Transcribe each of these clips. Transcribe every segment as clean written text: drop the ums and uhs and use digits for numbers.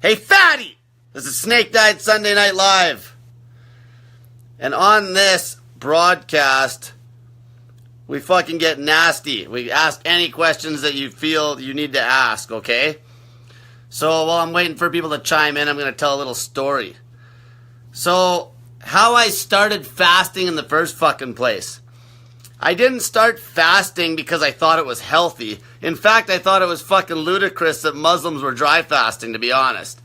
Hey, fatty! This is Snake Diet Sunday Night Live. And on this broadcast, we fucking get nasty. We ask any questions that you feel you need to ask, okay? So while I'm waiting for people to chime in, I'm going to tell a little story. So, how I started fasting in the first fucking place. I didn't start fasting because I thought it was healthy. In fact, I thought it was fucking ludicrous that Muslims were dry fasting, to be honest.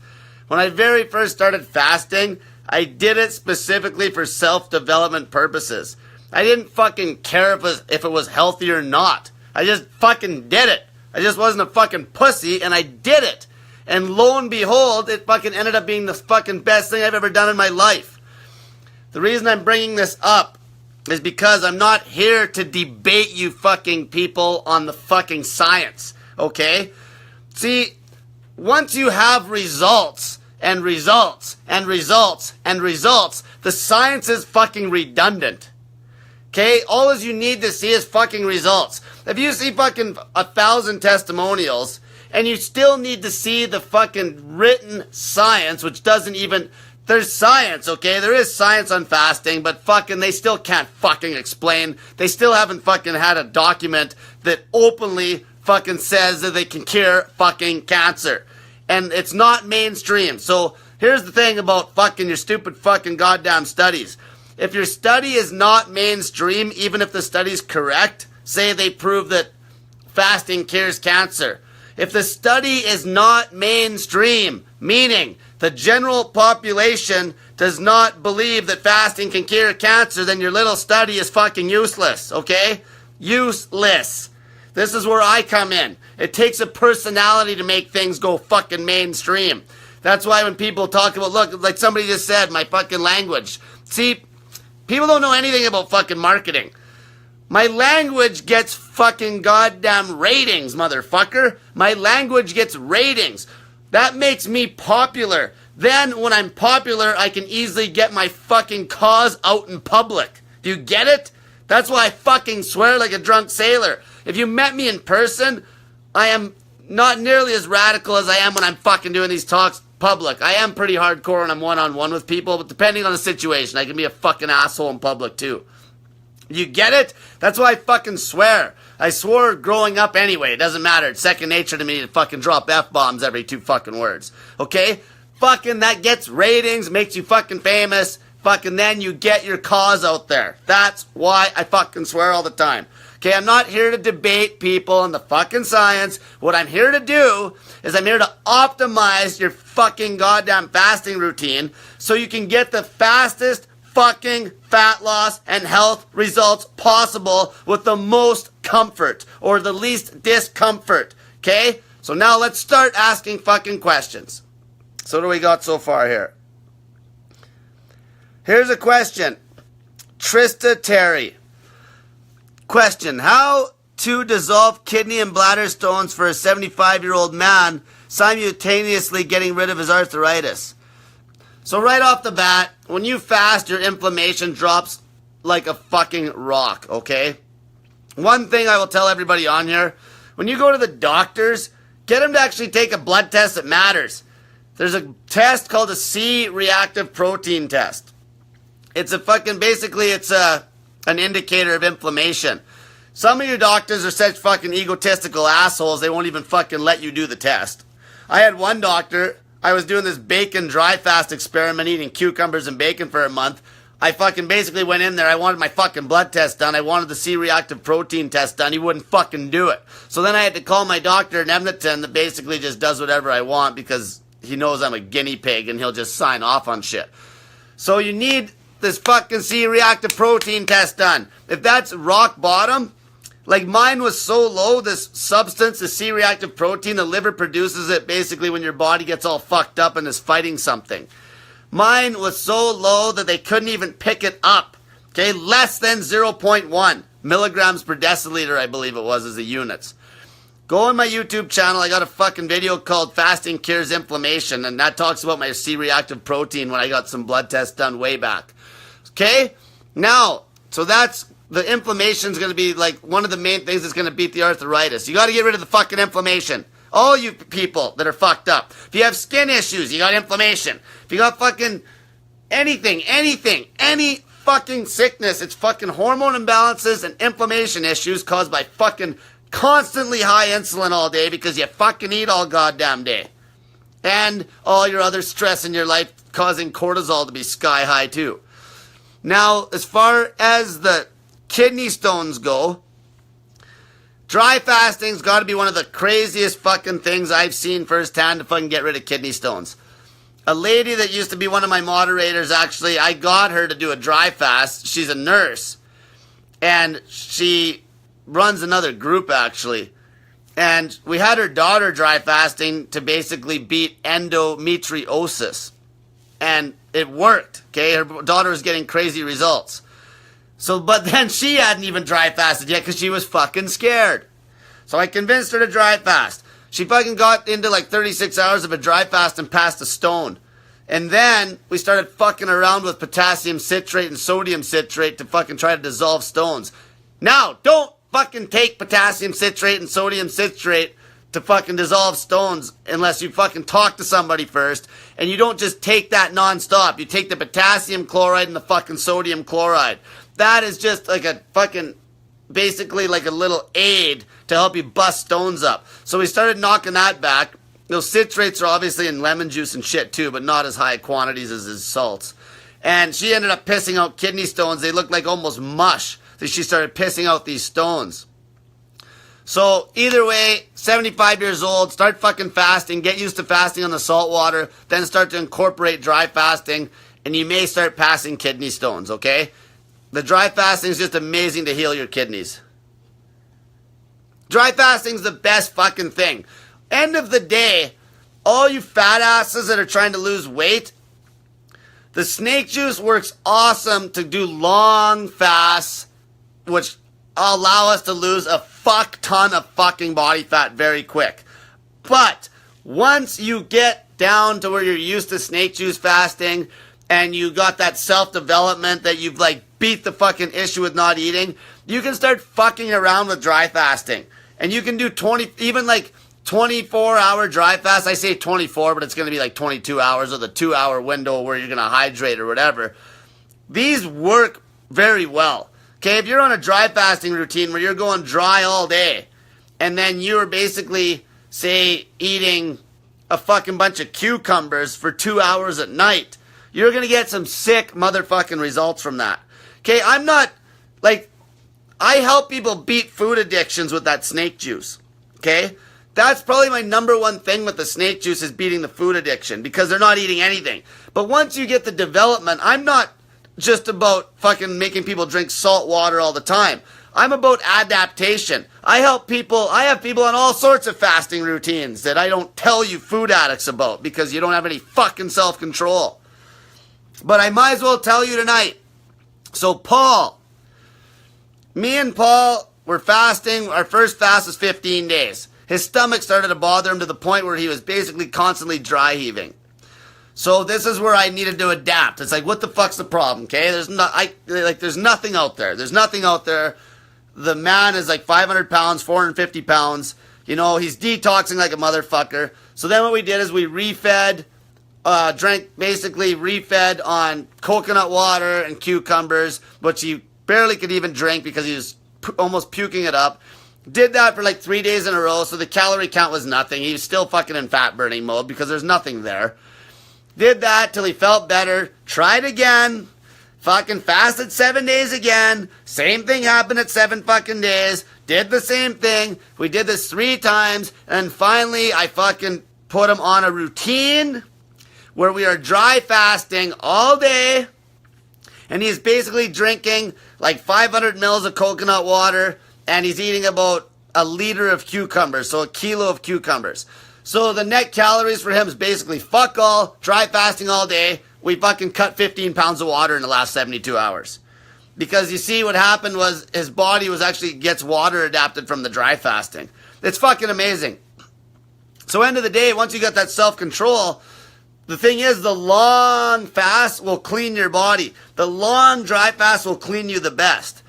When I very first started fasting, I did it specifically for self-development purposes. I didn't fucking care if it was healthy or not. I just fucking did it. I just wasn't a fucking pussy, and I did it. And lo and behold, it fucking ended up being the fucking best thing I've ever done in my life. The reason I'm bringing this up is because I'm not here to debate you fucking people on the fucking science, okay? See, once you have results and results and results and results, the science is fucking redundant. Okay? All you need to see is fucking results. If you see fucking 1,000 testimonials and you still need to see the fucking written science, which doesn't even... There's science, okay? There is science on fasting, but fucking they still can't fucking explain. They still haven't fucking had a document that openly fucking says that they can cure fucking cancer. And it's not mainstream. So here's the thing about fucking your stupid fucking goddamn studies. If your study is not mainstream, even if the study's correct, say they prove that fasting cures cancer. If the study is not mainstream, meaning the general population does not believe that fasting can cure cancer, then your little study is fucking useless, okay? Useless. This is where I come in. It takes a personality to make things go fucking mainstream. That's why when people talk about, look, like somebody just said, my fucking language. See, people don't know anything about fucking marketing. My language gets fucking goddamn ratings, motherfucker. My language gets ratings. That makes me popular. Then, when I'm popular, I can easily get my fucking cause out in public. Do you get it? That's why I fucking swear like a drunk sailor. If you met me in person, I am not nearly as radical as I am when I'm fucking doing these talks public. I am pretty hardcore when I'm one-on-one with people, but depending on the situation, I can be a fucking asshole in public too. You get it? That's why I fucking swear. I swore growing up anyway. It doesn't matter. It's second nature to me to fucking drop F-bombs every 2 fucking words. Okay? Fucking that gets ratings, makes you fucking famous. Fucking then you get your cause out there. That's why I fucking swear all the time. Okay, I'm not here to debate people on the fucking science. What I'm here to do is I'm here to optimize your fucking goddamn fasting routine so you can get the fastest fucking fat loss and health results possible with the most comfort or the least discomfort. Okay? So now let's start asking fucking questions. So what do we got so far here? Here's a question. Trista Terry. Question. How to dissolve kidney and bladder stones for a 75-year-old man simultaneously getting rid of his arthritis? So right off the bat, when you fast, your inflammation drops like a fucking rock, okay? One thing I will tell everybody on here, when you go to the doctors, get them to actually take a blood test that matters. There's a test called a C-reactive protein test. It's a fucking, basically it's an indicator of inflammation. Some of your doctors are such fucking egotistical assholes, they won't even fucking let you do the test. I had one doctor... I was doing this bacon dry fast experiment, eating cucumbers and bacon for a month. I fucking basically went in there. I wanted my fucking blood test done. I wanted the C-reactive protein test done. He wouldn't fucking do it. So then I had to call my doctor in Edmonton that basically just does whatever I want because he knows I'm a guinea pig and he'll just sign off on shit. So you need this fucking C-reactive protein test done. If that's rock bottom... Like mine was so low, this substance, the C-reactive protein, the liver produces it basically when your body gets all fucked up and is fighting something. Mine was so low that they couldn't even pick it up. Okay, less than 0.1 milligrams per deciliter, I believe it was, as the units. Go on my YouTube channel, I got a fucking video called Fasting Cures Inflammation, and that talks about my C-reactive protein when I got some blood tests done way back. Okay, now, so that's... The inflammation is going to be like one of the main things that's going to beat the arthritis. You got to get rid of the fucking inflammation. All you people that are fucked up. If you have skin issues, you got inflammation. If you got fucking anything, any fucking sickness, it's fucking hormone imbalances and inflammation issues caused by fucking constantly high insulin all day because you fucking eat all goddamn day. And all your other stress in your life causing cortisol to be sky high too. Now, as far as the kidney stones go, dry fasting's got to be one of the craziest fucking things I've seen firsthand to fucking get rid of kidney stones. A lady that used to be one of my moderators, actually, I got her to do a dry fast. She's a nurse. And she runs another group, actually. And we had her daughter dry fasting to basically beat endometriosis. And it worked, okay? Her daughter was getting crazy results. So, but then she hadn't even dry fasted yet because she was fucking scared. So I convinced her to dry fast. She fucking got into like 36 hours of a dry fast and passed a stone. And then we started fucking around with potassium citrate and sodium citrate to fucking try to dissolve stones. Now, don't fucking take potassium citrate and sodium citrate to fucking dissolve stones unless you fucking talk to somebody first. And you don't just take that nonstop. You take the potassium chloride and the fucking sodium chloride. That is just like a fucking, basically like a little aid to help you bust stones up. So we started knocking that back. Those citrates are obviously in lemon juice and shit too, but not as high quantities as his salts. And she ended up pissing out kidney stones. They looked like almost mush. So she started pissing out these stones. So either way, 75 years old, start fucking fasting, get used to fasting on the salt water, then start to incorporate dry fasting, and you may start passing kidney stones, okay? The dry fasting is just amazing to heal your kidneys. Dry fasting is the best fucking thing. End of the day, all you fat asses that are trying to lose weight, the snake juice works awesome to do long fasts, which allow us to lose a fuck ton of fucking body fat very quick. But once you get down to where you're used to snake juice fasting and you got that self-development that you've like beat the fucking issue with not eating, you can start fucking around with dry fasting. And you can do 24-hour dry fast. I say 24, but it's going to be like 22 hours or the 2-hour window where you're going to hydrate or whatever. These work very well. Okay, if you're on a dry fasting routine where you're going dry all day, and then you're basically, say, eating a fucking bunch of cucumbers for 2 hours at night, you're going to get some sick motherfucking results from that. Okay, I'm not, like, I help people beat food addictions with that snake juice. Okay? That's probably my number one thing with the snake juice is beating the food addiction because they're not eating anything. But once you get the development, I'm not just about fucking making people drink salt water all the time. I'm about adaptation. I have people on all sorts of fasting routines that I don't tell you food addicts about because you don't have any fucking self-control. But I might as well tell you tonight. So Paul, me and Paul were fasting. Our first fast was 15 days. His stomach started to bother him to the point where he was basically constantly dry heaving. So this is where I needed to adapt. It's like, what the fuck's the problem, okay? There's nothing out there. There's nothing out there. The man is like 500 pounds, 450 pounds. You know, he's detoxing like a motherfucker. So then what we did is we refed on coconut water and cucumbers, which he barely could even drink because he was almost puking it up. Did that for like 3 days in a row, so the calorie count was nothing. He was still fucking in fat burning mode because there's nothing there. Did that till he felt better. Tried again. Fucking fasted 7 days again. Same thing happened at 7 fucking days. Did the same thing. We did this 3 times. And finally, I fucking put him on a routine where we are dry fasting all day. And he's basically drinking like 500 mils of coconut water. And he's eating about a liter of cucumbers. So a kilo of cucumbers. So the net calories for him is basically fuck all, dry fasting all day. We fucking cut 15 pounds of water in the last 72 hours. Because you see what happened was his body was actually gets water adapted from the dry fasting. It's fucking amazing. So end of the day, once you got that self-control, the thing is the long fast will clean your body. The long dry fast will clean you the best.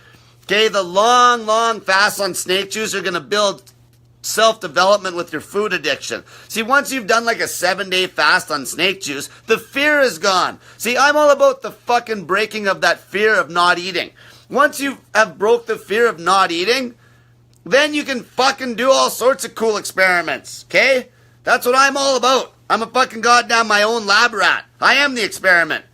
Okay, the long fast on snake juice are going to build self-development with your food addiction. See, once you've done like a 7-day fast on snake juice, the fear is gone. See, I'm all about the fucking breaking of that fear of not eating. Once you have broke the fear of not eating, then you can fucking do all sorts of cool experiments, okay? That's what I'm all about. I'm a fucking goddamn my own lab rat. I am the experiment.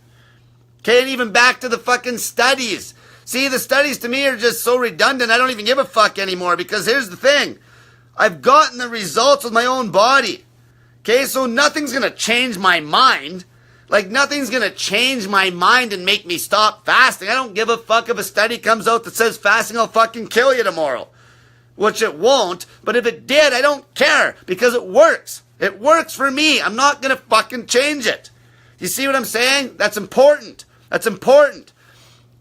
Okay, and even back to the fucking studies. See, the studies to me are just so redundant, I don't even give a fuck anymore, because here's the thing. I've gotten the results with my own body. Okay, so nothing's gonna change my mind. Like, nothing's gonna change my mind and make me stop fasting. I don't give a fuck if a study comes out that says fasting will fucking kill you tomorrow. Which it won't, but if it did, I don't care, because it works. It works for me. I'm not gonna fucking change it. You see what I'm saying? That's important. That's important.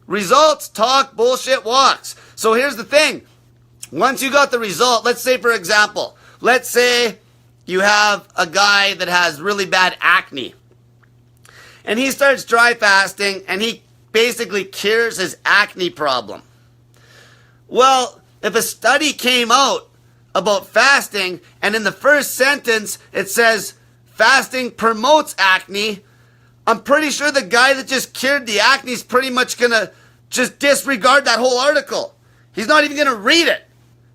Results talk, bullshit walks. So here's the thing. Once you got the result, let's say, for example, let's say you have a guy that has really bad acne. And he starts dry fasting and he basically cures his acne problem. Well, if a study came out about fasting and in the first sentence it says fasting promotes acne, I'm pretty sure the guy that just cured the acne is pretty much going to just disregard that whole article. He's not even going to read it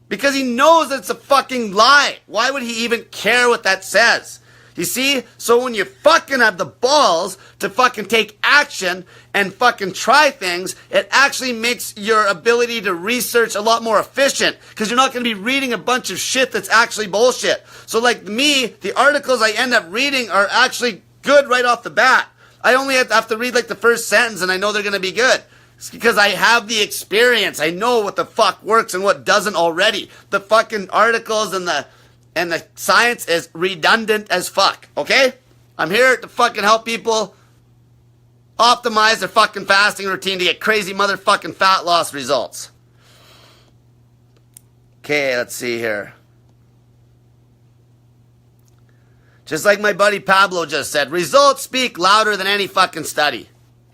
because he knows it's a fucking lie. Why would he even care what that says? You see? So when you fucking have the balls to fucking take action and fucking try things, it actually makes your ability to research a lot more efficient because you're not going to be reading a bunch of shit that's actually bullshit. So like me, the articles I end up reading are actually good right off the bat. I only have to read like the first sentence and I know they're going to be good. It's because I have the experience. I know what the fuck works and what doesn't already. The fucking articles and the science is redundant as fuck, okay? I'm here to fucking help people optimize their fucking fasting routine to get crazy motherfucking fat loss results. Okay, let's see here. Just like my buddy Pablo just said, results speak louder than any fucking study.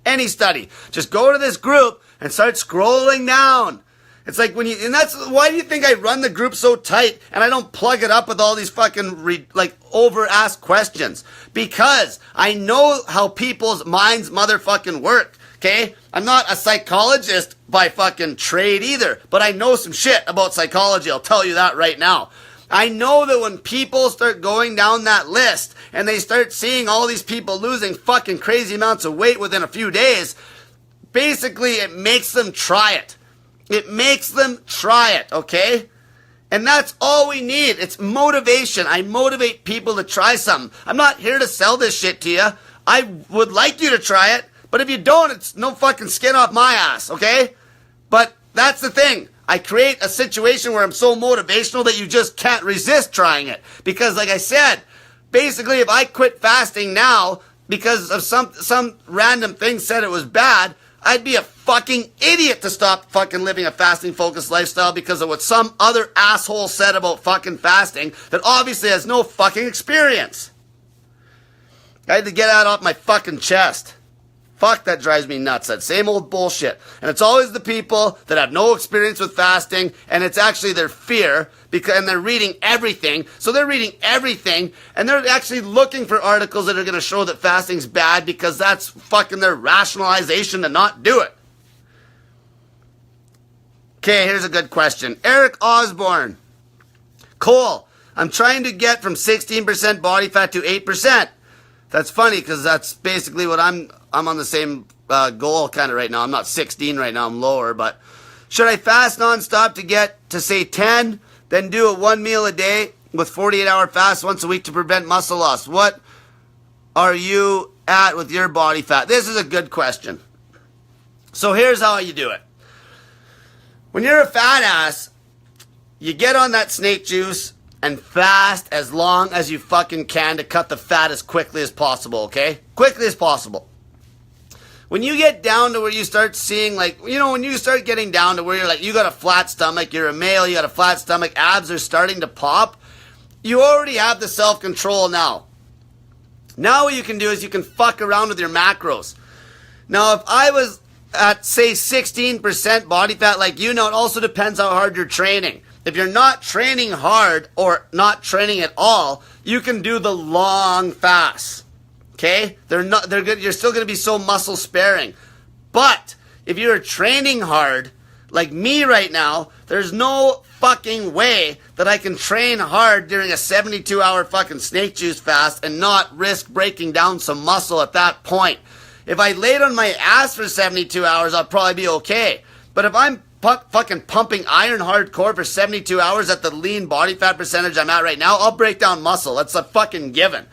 Any study. Just go to this group and start scrolling down. It's like when you, and that's, why do you think I run the group so tight and I don't plug it up with all these fucking, over-asked questions? Because I know how people's minds motherfucking work, okay? I'm not a psychologist by fucking trade either, but I know some shit about psychology, I'll tell you that right now. I know that when people start going down that list and they start seeing all these people losing fucking crazy amounts of weight within a few days, basically it makes them try it. It makes them try it, okay? And that's all we need. It's motivation. I motivate people to try something. I'm not here to sell this shit to you. I would like you to try it, but if you don't, it's no fucking skin off my ass, okay? But that's the thing. I create a situation where I'm so motivational that you just can't resist trying it. Because like I said, basically if I quit fasting now because of some random thing said it was bad, I'd be a fucking idiot to stop fucking living a fasting-focused lifestyle because of what some other asshole said about fucking fasting that obviously has no fucking experience. I had to get that off my fucking chest. Fuck, that drives me nuts. That same old bullshit. And it's always the people that have no experience with fasting, and it's actually their fear, and they're reading everything. So they're reading everything, and they're actually looking for articles that are going to show that fasting's bad because that's fucking their rationalization to not do it. Okay, here's a good question. Eric Osborne. Cole, I'm trying to get from 16% body fat to 8%. That's funny because that's basically what I'm on the same goal kind of right now. I'm not 16 right now, I'm lower, but should I fast nonstop to get to say 10, then do a 1 meal a day with 48-hour fast once a week to prevent muscle loss? What are you at with your body fat? This is a good question. So here's how you do it. When you're a fat ass, you get on that snake juice and fast as long as you fucking can to cut the fat as quickly as possible, okay? Quickly as possible. When you get down to where you start seeing, when you start getting down to where you're like, you got a flat stomach, you're a male, you got a flat stomach, abs are starting to pop, you already have the self-control now. Now what you can do is you can fuck around with your macros. Now, if I was at, say, 16% body fat like you, now it also depends how hard you're training. if you're not training hard or not training at all, you can do the long fasts. Okay? They're good. You're still going to be so muscle sparing. But if you're training hard, like me right now, there's no fucking way that I can train hard during a 72-hour fucking snake juice fast and not risk breaking down some muscle at that point. If I laid on my ass for 72 hours, I'll probably be okay. But if I'm fucking pumping iron hardcore for 72 hours at the lean body fat percentage I'm at right now, I'll break down muscle. That's a fucking given.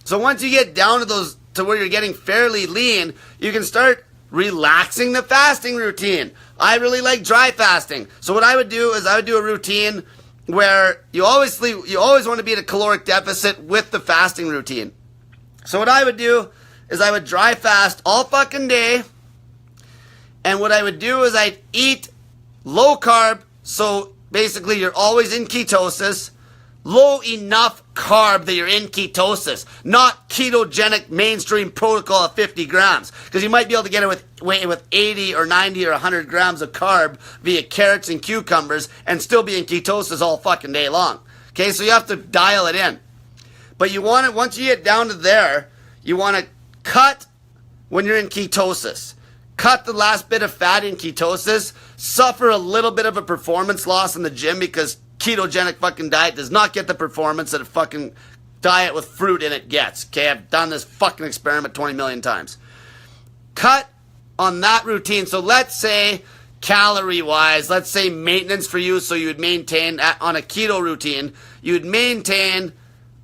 So once you get down to where you're getting fairly lean, you can start relaxing the fasting routine. I really like dry fasting. So what I would do is I would do a routine where you always want to be at a caloric deficit with the fasting routine. So what I would do is I would dry fast all fucking day. And what I would do is I'd eat low carb. So basically you're always in ketosis. Low enough carb that you're in ketosis, not ketogenic mainstream protocol of 50 grams. Because you might be able to get it with 80 or 90 or 100 grams of carb via carrots and cucumbers and still be in ketosis all fucking day long. Okay, so you have to dial it in. But you want it, once you get down to there, you want to cut when you're in ketosis. Cut the last bit of fat in ketosis. Suffer a little bit of a performance loss in the gym because ketogenic fucking diet does not get the performance that a fucking diet with fruit in it gets. Okay, I've done this fucking experiment 20 million times. Cut on that routine. So let's say calorie-wise, let's say maintenance for you, so you would maintain, on a keto routine, you would maintain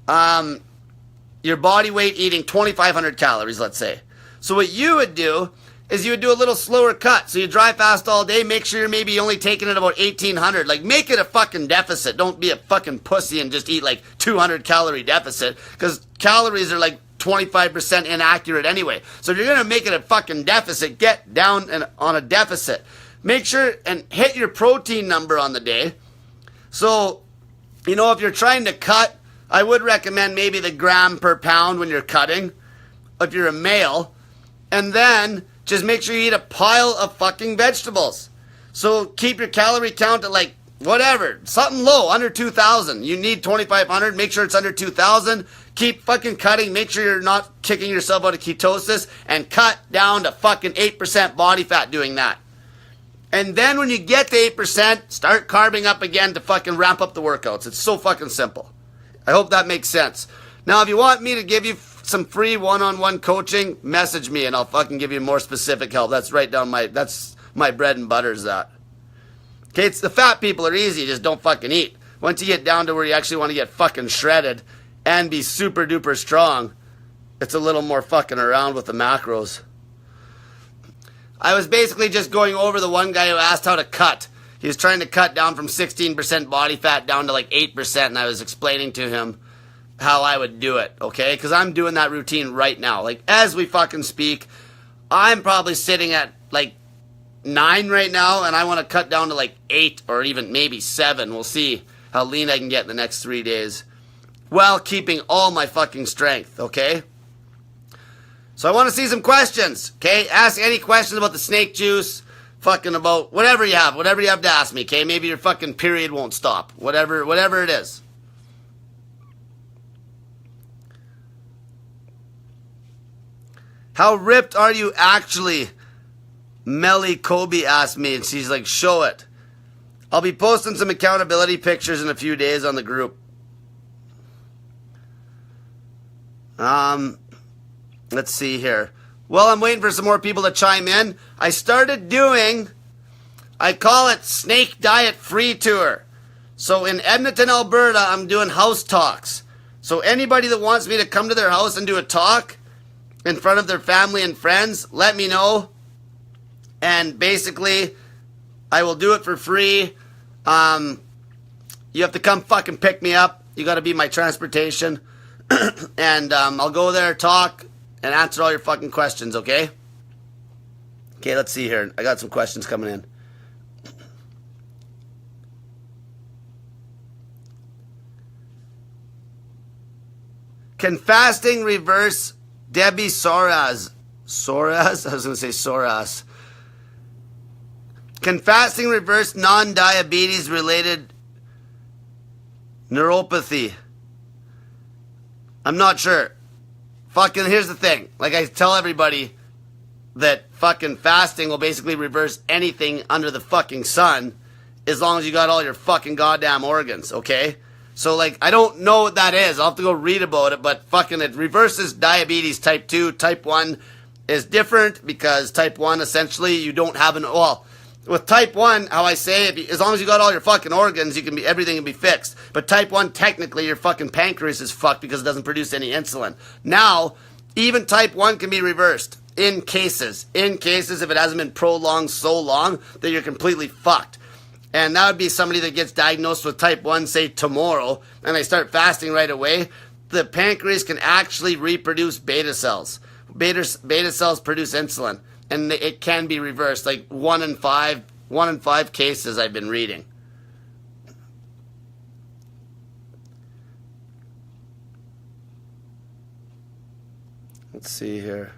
your body weight eating 2,500 calories, let's say. So what you would do is you would do a little slower cut. So you dry fast all day, make sure you're maybe only taking it about 1,800. Like, make it a fucking deficit. Don't be a fucking pussy and just eat like 200 calorie deficit, because calories are like 25% inaccurate anyway. So if you're going to make it a fucking deficit, get down on a deficit. Make sure and hit your protein number on the day. So, you know, if you're trying to cut, I would recommend maybe the gram per pound when you're cutting, if you're a male. And then just make sure you eat a pile of fucking vegetables. So keep your calorie count at like, whatever, something low, under 2,000. You need 2,500, make sure it's under 2,000. Keep fucking cutting, make sure you're not kicking yourself out of ketosis, and cut down to fucking 8% body fat doing that. And then when you get to 8%, start carbing up again to fucking ramp up the workouts. It's so fucking simple. I hope that makes sense. Now, if you want me to give you some free one-on-one coaching, message me and I'll fucking give you more specific help. That's right down that's my bread and butter is that. Okay, it's the fat people are easy, just don't fucking eat. Once you get down to where you actually want to get fucking shredded and be super duper strong, it's a little more fucking around with the macros. I was basically just going over the one guy who asked how to cut. He was trying to cut down from 16% body fat down to like 8%, and I was explaining to him how I would do it, okay? Because I'm doing that routine right now. Like, as we fucking speak, I'm probably sitting at like 9 right now, and I want to cut down to like 8 or even maybe 7. We'll see how lean I can get in the next 3 days while keeping all my fucking strength, okay? So I want to see some questions, okay? Ask any questions about the snake juice, fucking about whatever you have to ask me, okay? Maybe your fucking period won't stop, whatever it is. How ripped are you actually? Melly Kobe asked me, and she's like, show it. I'll be posting some accountability pictures in a few days on the group. Let's see here. Well, I'm waiting for some more people to chime in. I started doing, I call it Snake Diet Free Tour. So in Edmonton, Alberta, I'm doing house talks. So anybody that wants me to come to their house and do a talk in front of their family and friends, let me know. And basically, I will do it for free. You have to come fucking pick me up. You got to be my transportation. And I'll go there, talk, and answer all your fucking questions, okay? Okay, let's see here. I got some questions coming in. Can fasting reverse Debbie Soras? Soras? I was going to say Soras. Can fasting reverse non-diabetes related Neuropathy. I'm not sure. Fucking, here's the thing. Like I tell everybody that fucking fasting will basically reverse anything under the fucking sun as long as you got all your fucking goddamn organs, okay? So, like, I don't know what that is. I'll have to go read about it, but fucking it reverses diabetes type 2. Type 1 is different because type 1, essentially, you don't have an... Well, with type 1, how I say it, as long as you got all your fucking organs, you can be everything can be fixed. But type 1, technically, your fucking pancreas is fucked because it doesn't produce any insulin. Now, even type 1 can be reversed in cases. In cases, if it hasn't been prolonged so long that you're completely fucked. And that would be somebody that gets diagnosed with type 1, say, tomorrow, and they start fasting right away. The pancreas can actually reproduce beta cells. Beta cells produce insulin, and it can be reversed. Like 1 in 5 cases I've been reading. Let's see here.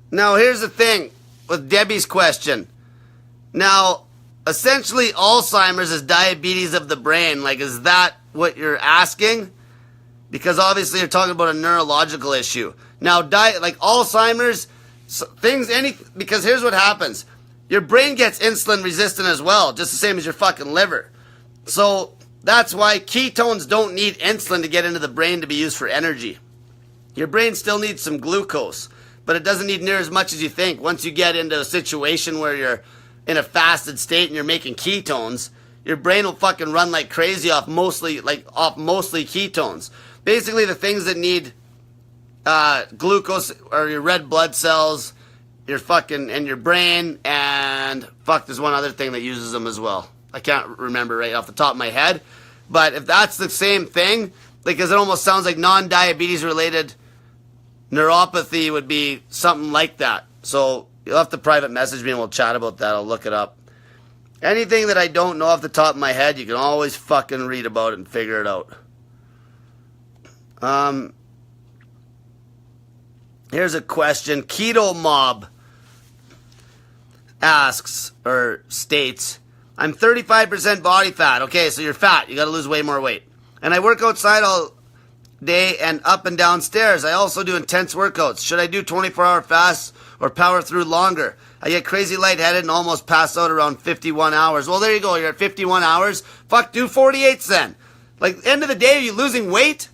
Now, here's the thing with Debbie's question. Now, essentially, Alzheimer's is diabetes of the brain. Like, is that what you're asking? Because obviously you're talking about a neurological issue. Now, like Alzheimer's, because here's what happens. Your brain gets insulin resistant as well, just the same as your fucking liver. So, that's why ketones don't need insulin to get into the brain to be used for energy. Your brain still needs some glucose, but it doesn't need near as much as you think. Once you get into a situation where you're in a fasted state and you're making ketones, your brain will fucking run like crazy off mostly ketones. Basically, the things that need glucose are your red blood cells, your fucking, and your brain, and there's one other thing that uses them as well. I can't remember right off the top of my head, but if that's the same thing, because it almost sounds like non-diabetes related neuropathy would be something like that. So you'll have to private message me and we'll chat about that. I'll look it up. Anything that I don't know off the top of my head, you can always fucking read about it and figure it out. Here's a question. Keto Mob asks, or states, I'm 35% body fat. Okay, so you're fat. You got to lose way more weight. And I work outside all day and up and down stairs. I also do intense workouts. Should I do 24-hour fasts or power through longer? I get crazy lightheaded and almost pass out around 51 hours. Well, there you go. You're at 51 hours. Fuck, do 48 then. Like, end of the day, are you losing weight?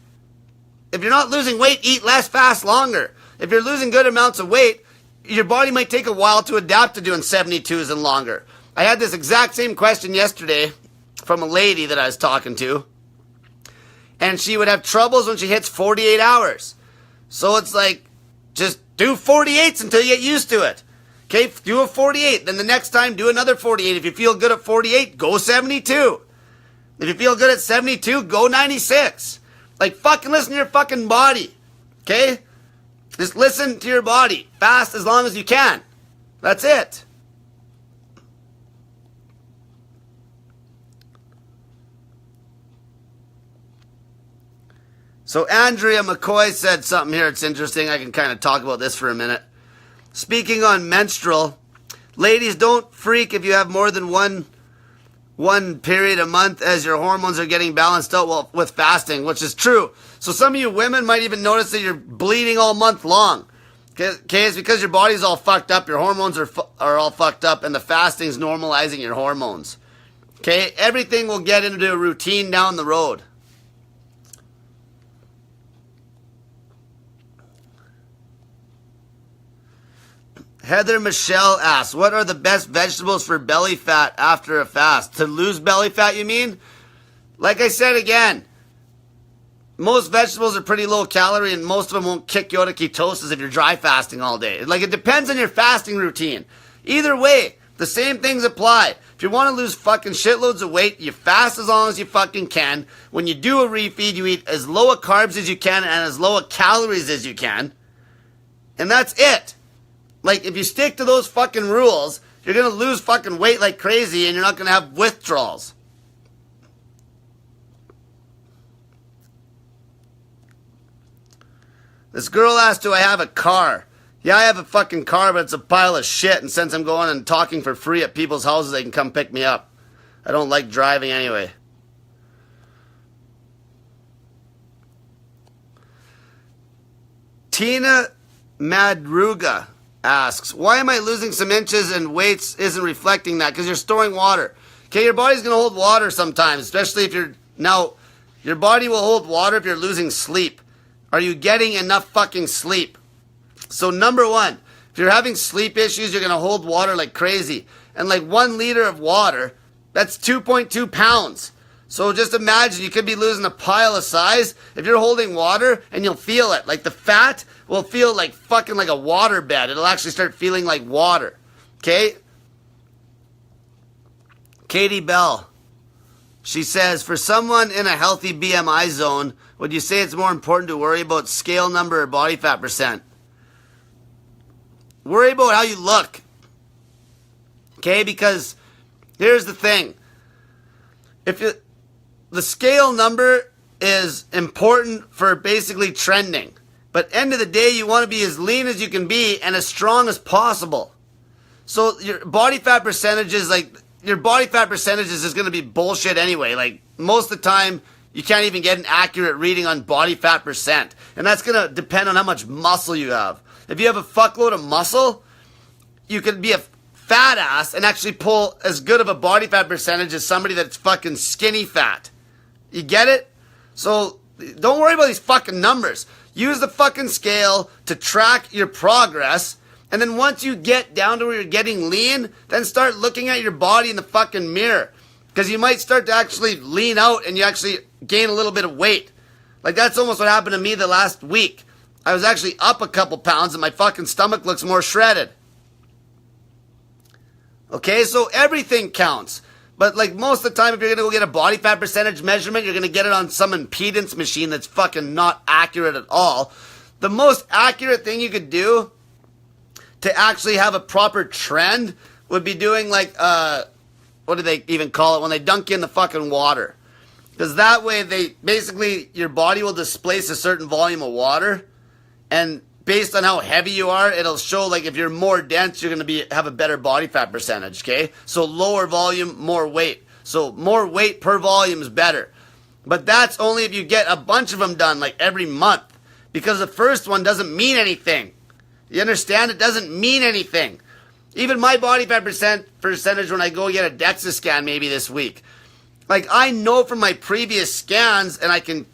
If you're not losing weight, eat less, fast longer. If you're losing good amounts of weight, your body might take a while to adapt to doing 72s and longer. I had this exact same question yesterday from a lady that I was talking to. And she would have troubles when she hits 48 hours. So it's like, just do 48s until you get used to it. Okay, do a 48. Then the next time, do another 48. If you feel good at 48, go 72. If you feel good at 72, go 96. Like, fucking listen to your fucking body. Okay? Just listen to your body. Fast as long as you can. That's it. So Andrea McCoy said something here. It's interesting. I can kind of talk about this for a minute. Speaking on menstrual, ladies, don't freak if you have more than one period a month as your hormones are getting balanced out with fasting, which is true. So some of you women might even notice that you're bleeding all month long. Okay, it's because your body's all fucked up, your hormones are all fucked up, and the fasting's normalizing your hormones. Okay, everything will get into a routine down the road. Heather Michelle asks, what are the best vegetables for belly fat after a fast? To lose belly fat, you mean? Like I said again, most vegetables are pretty low calorie and most of them won't kick you out of ketosis if you're dry fasting all day. Like, it depends on your fasting routine. Either way, the same things apply. If you want to lose fucking shitloads of weight, you fast as long as you fucking can. When you do a refeed, you eat as low a carbs as you can and as low a calories as you can. And that's it. Like, if you stick to those fucking rules, you're going to lose fucking weight like crazy and you're not going to have withdrawals. This girl asked, do I have a car? Yeah, I have a fucking car, but it's a pile of shit. And since I'm going and talking for free at people's houses, they can come pick me up. I don't like driving anyway. Tina Madruga asks, why am I losing some inches and weights isn't reflecting that? Because you're storing water. Okay, your body's going to hold water sometimes, especially if you're... Now, your body will hold water if you're losing sleep. Are you getting enough fucking sleep? So number one, if you're having sleep issues, you're going to hold water like crazy. And like 1 liter of water, that's 2.2 pounds. So just imagine you could be losing a pile of size if you're holding water, and you'll feel it. Like the fat will feel like fucking like a water bed. It'll actually start feeling like water. Okay? Katie Bell. She says, for someone in a healthy BMI zone, would you say it's more important to worry about scale number or body fat percent? Worry about how you look. Okay? Because here's the thing. The scale number is important for basically trending. But end of the day, you want to be as lean as you can be and as strong as possible. So your body fat percentages, your body fat percentages is going to be bullshit anyway. Like, most of the time, you can't even get an accurate reading on body fat percent. And that's going to depend on how much muscle you have. If you have a fuckload of muscle, you could be a fat ass and actually pull as good of a body fat percentage as somebody that's fucking skinny fat. You get it? So don't worry about these fucking numbers. Use the fucking scale to track your progress. And then once you get down to where you're getting lean, then start looking at your body in the fucking mirror. Because you might start to actually lean out and you actually gain a little bit of weight. Like, that's almost what happened to me the last week. I was actually up a couple pounds and my fucking stomach looks more shredded. Okay, so everything counts. But like most of the time, if you're going to go get a body fat percentage measurement, you're going to get it on some impedance machine that's fucking not accurate at all. The most accurate thing you could do to actually have a proper trend would be doing like, what do they even call it? When they dunk you in the fucking water. Because that way your body will displace a certain volume of water. And based on how heavy you are, it'll show like if you're more dense, you're going to have a better body fat percentage, okay? So lower volume, more weight. So more weight per volume is better. But that's only if you get a bunch of them done like every month. Because the first one doesn't mean anything. You understand? It doesn't mean anything. Even my body fat percentage when I go get a DEXA scan maybe this week. Like, I know from my previous scans and I can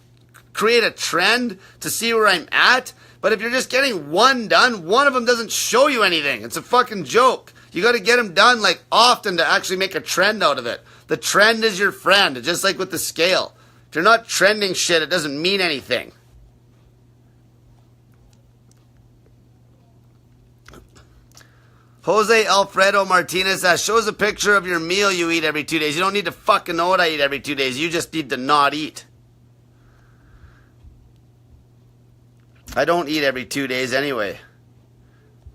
create a trend to see where I'm at. But if you're just getting one done, one of them doesn't show you anything. It's a fucking joke. You got to get them done like often to actually make a trend out of it. The trend is your friend, just like with the scale. If you're not trending shit, it doesn't mean anything. Jose Alfredo Martinez says, shows a picture of your meal you eat every 2 days. You don't need to fucking know what I eat every 2 days. You just need to not eat. I don't eat every 2 days anyway.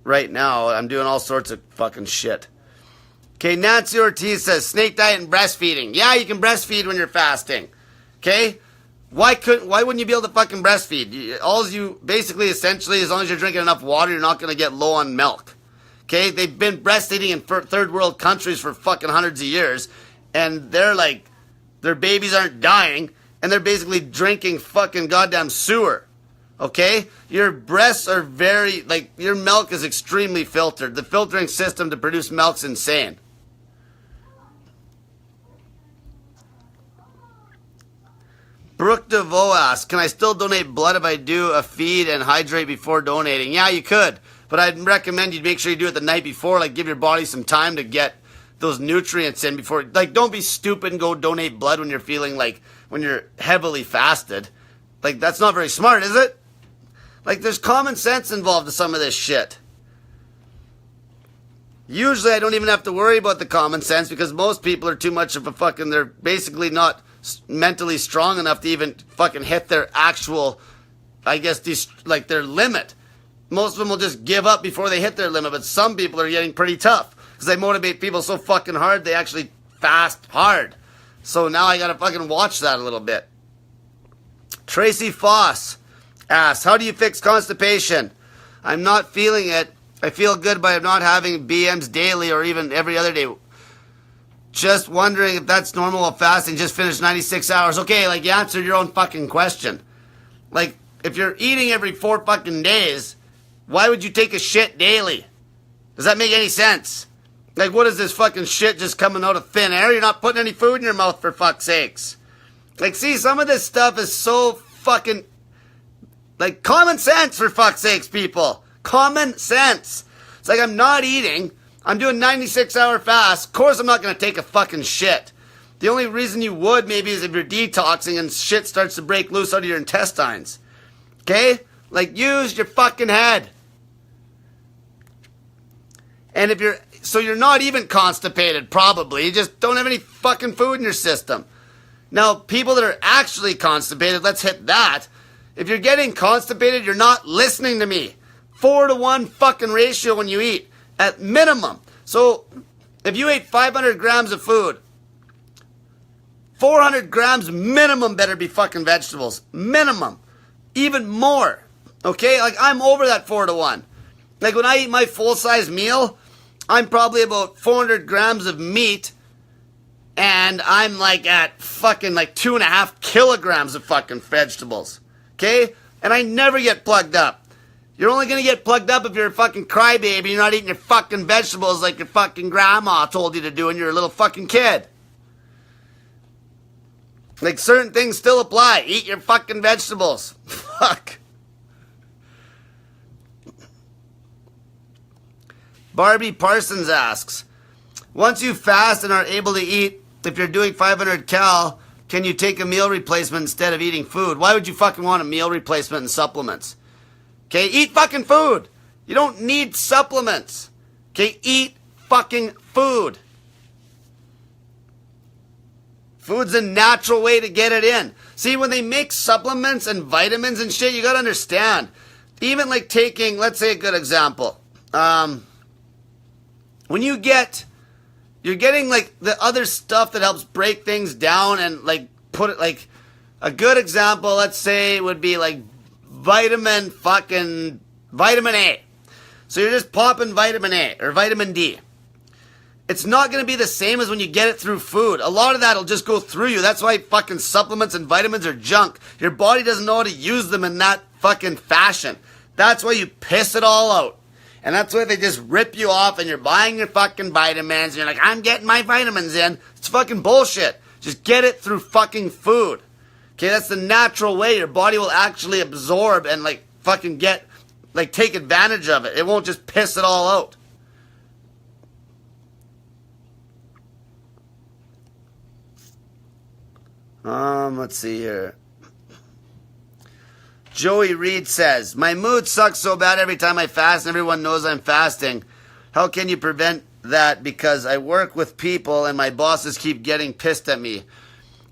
Right now, I'm doing all sorts of fucking shit. Okay, Nancy Ortiz says, snake diet and breastfeeding. Yeah, you can breastfeed when you're fasting. Okay? Why wouldn't you be able to fucking breastfeed? Essentially, as long as you're drinking enough water, you're not going to get low on milk. Okay? They've been breastfeeding in third world countries for fucking hundreds of years. And they're like, their babies aren't dying. And they're basically drinking fucking goddamn sewer. Okay? Your breasts are your milk is extremely filtered. The filtering system to produce milk's insane. Brooke DeVoe asks, can I still donate blood if I do a feed and hydrate before donating? Yeah, you could. But I'd recommend you make sure you do it the night before. Like, give your body some time to get those nutrients in before. Like, don't be stupid and go donate blood when you're heavily fasted. Like, that's not very smart, is it? Like, there's common sense involved in some of this shit. Usually I don't even have to worry about the common sense because most people are too much of a fucking, they're basically not mentally strong enough to even fucking hit their actual, their limit. Most of them will just give up before they hit their limit, but some people are getting pretty tough because they motivate people so fucking hard they actually fast hard. So now I gotta fucking watch that a little bit. Tracy Foss asks, how do you fix constipation? I'm not feeling it. I feel good by not having BMs daily or even every other day. Just wondering if that's normal while fasting. Just finished 96 hours. Okay, you answered your own fucking question. if you're eating every 4 fucking days, why would you take a shit daily? Does that make any sense? Like, what is this fucking shit just coming out of thin air? You're not putting any food in your mouth, for fuck's sakes. Like, see, some of this stuff is so fucking, like, common sense, for fuck's sakes, people. Common sense. It's like, I'm not eating. I'm doing 96-hour fast. Of course I'm not going to take a fucking shit. The only reason you would, maybe, is if you're detoxing and shit starts to break loose out of your intestines. Okay? Like, use your fucking head. And if you're not even constipated, probably. You just don't have any fucking food in your system. Now, people that are actually constipated, let's hit that. If you're getting constipated, you're not listening to me. 4-to-1 fucking ratio when you eat, at minimum. So, if you ate 500 grams of food, 400 grams minimum better be fucking vegetables. Minimum. Even more. Okay? Like, I'm over that 4-to-1. Like, when I eat my full-size meal, I'm probably about 400 grams of meat, and I'm like at fucking like 2.5 kilograms of fucking vegetables. Okay? And I never get plugged up. You're only gonna get plugged up if you're a fucking crybaby. You're not eating your fucking vegetables like your fucking grandma told you to do when you're a little fucking kid. Like, certain things still apply. Eat your fucking vegetables. Fuck. Barbie Parsons asks, once you fast and are able to eat, if you're doing 500 cal, can you take a meal replacement instead of eating food? Why would you fucking want a meal replacement and supplements? Okay, eat fucking food. You don't need supplements. Okay, eat fucking food. Food's a natural way to get it in. See, when they make supplements and vitamins and shit, you gotta understand. Even like taking, let's say a good example. When you're getting like the other stuff that helps break things down and like put it, like a good example, let's say, would be like vitamin A. So you're just popping vitamin A or vitamin D. It's not going to be the same as when you get it through food. A lot of that will just go through you. That's why fucking supplements and vitamins are junk. Your body doesn't know how to use them in that fucking fashion. That's why you piss it all out. And that's why they just rip you off and you're buying your fucking vitamins and you're like, I'm getting my vitamins in. It's fucking bullshit. Just get it through fucking food. Okay, that's the natural way. Your body will actually absorb and like fucking take advantage of it. It won't just piss it all out. Let's see here. Joey Reed says, my mood sucks so bad every time I fast and everyone knows I'm fasting. How can you prevent that? Because I work with people and my bosses keep getting pissed at me.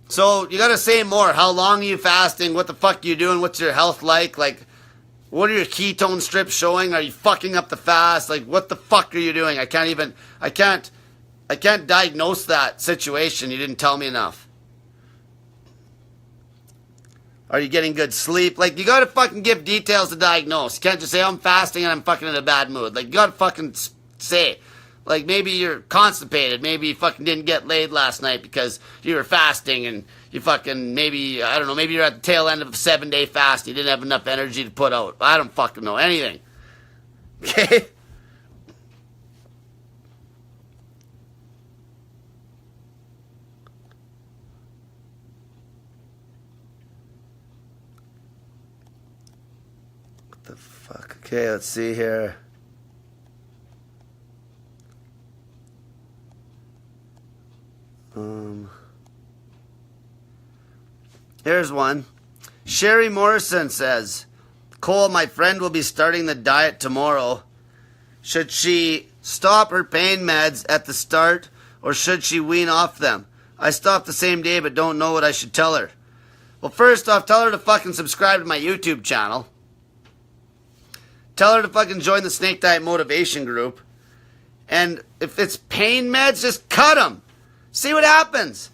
So you gotta say more. How long are you fasting? What the fuck are you doing? What's your health like? Like, what are your ketone strips showing? Are you fucking up the fast? Like, what the fuck are you doing? I can't diagnose that situation. You didn't tell me enough. Are you getting good sleep? Like, you gotta fucking give details to diagnose. You can't just say, I'm fasting and I'm fucking in a bad mood. Like, you gotta fucking say. Like, maybe you're constipated. Maybe you fucking didn't get laid last night because you were fasting and you fucking, maybe, I don't know, maybe you're at the tail end of a 7-day fast. You didn't have enough energy to put out. I don't fucking know anything. Okay? Fuck. Okay, let's see here. Here's one. Sherry Morrison says, Cole, my friend will be starting the diet tomorrow. Should she stop her pain meds at the start or should she wean off them? I stopped the same day but don't know what I should tell her. Well, first off, tell her to fucking subscribe to my YouTube channel. Tell her to fucking join the Snake Diet Motivation Group. And if it's pain meds, just cut them. See what happens.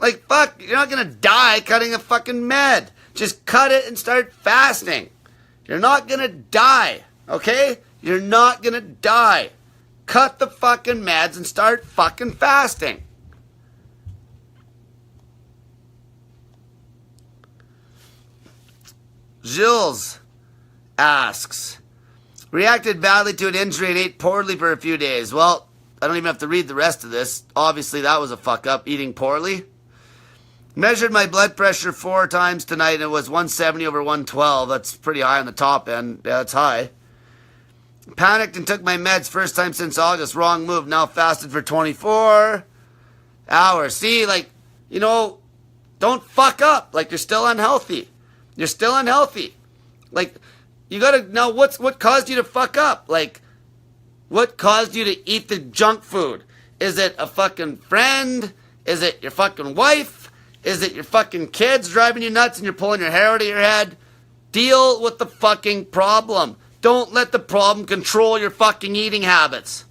Like, fuck, you're not going to die cutting a fucking med. Just cut it and start fasting. You're not going to die, okay? You're not going to die. Cut the fucking meds and start fucking fasting. Gilles asks, reacted badly to an injury and ate poorly for a few days. Well, I don't even have to read the rest of this. Obviously, that was a fuck up, eating poorly. Measured my blood pressure 4 times tonight, and it was 170 over 112. That's pretty high on the top end. Yeah, that's high. Panicked and took my meds first time since August. Wrong move. Now fasted for 24 hours. See, like, you know, don't fuck up. Like, you're still unhealthy. You're still unhealthy. Like, you gotta know what caused you to fuck up. Like, what caused you to eat the junk food? Is it a fucking friend? Is it your fucking wife? Is it your fucking kids driving you nuts and you're pulling your hair out of your head? Deal with the fucking problem. Don't let the problem control your fucking eating habits.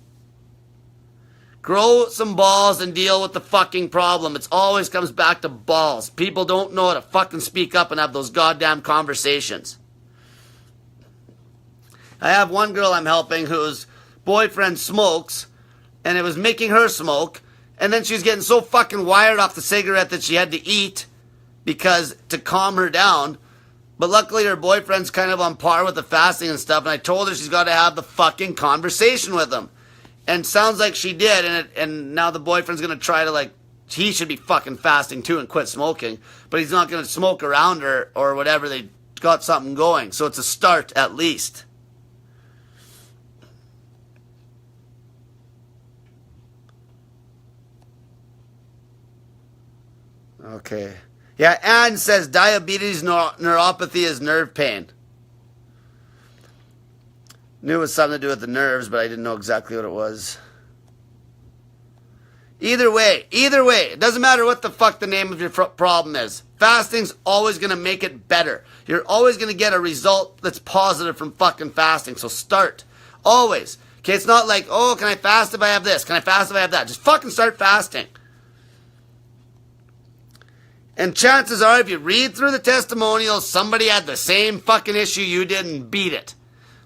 Grow some balls and deal with the fucking problem. It always comes back to balls. People don't know how to fucking speak up and have those goddamn conversations. I have one girl I'm helping whose boyfriend smokes, and it was making her smoke, and then she was getting so fucking wired off the cigarette that she had to eat because to calm her down. But luckily her boyfriend's kind of on par with the fasting and stuff, and I told her she's got to have the fucking conversation with him. And sounds like she did, and now the boyfriend's going to try to, like, he should be fucking fasting too and quit smoking, but he's not going to smoke around her or whatever. They got something going, so it's a start at least. Okay. Yeah, Anne says diabetes neuropathy is nerve pain. Knew it was something to do with the nerves, but I didn't know exactly what it was. Either way, it doesn't matter what the fuck the name of your problem is. Fasting's always going to make it better. You're always going to get a result that's positive from fucking fasting, so start. Always. Okay, it's not like, oh, can I fast if I have this? Can I fast if I have that? Just fucking start fasting. And chances are, if you read through the testimonials, somebody had the same fucking issue you did and beat it.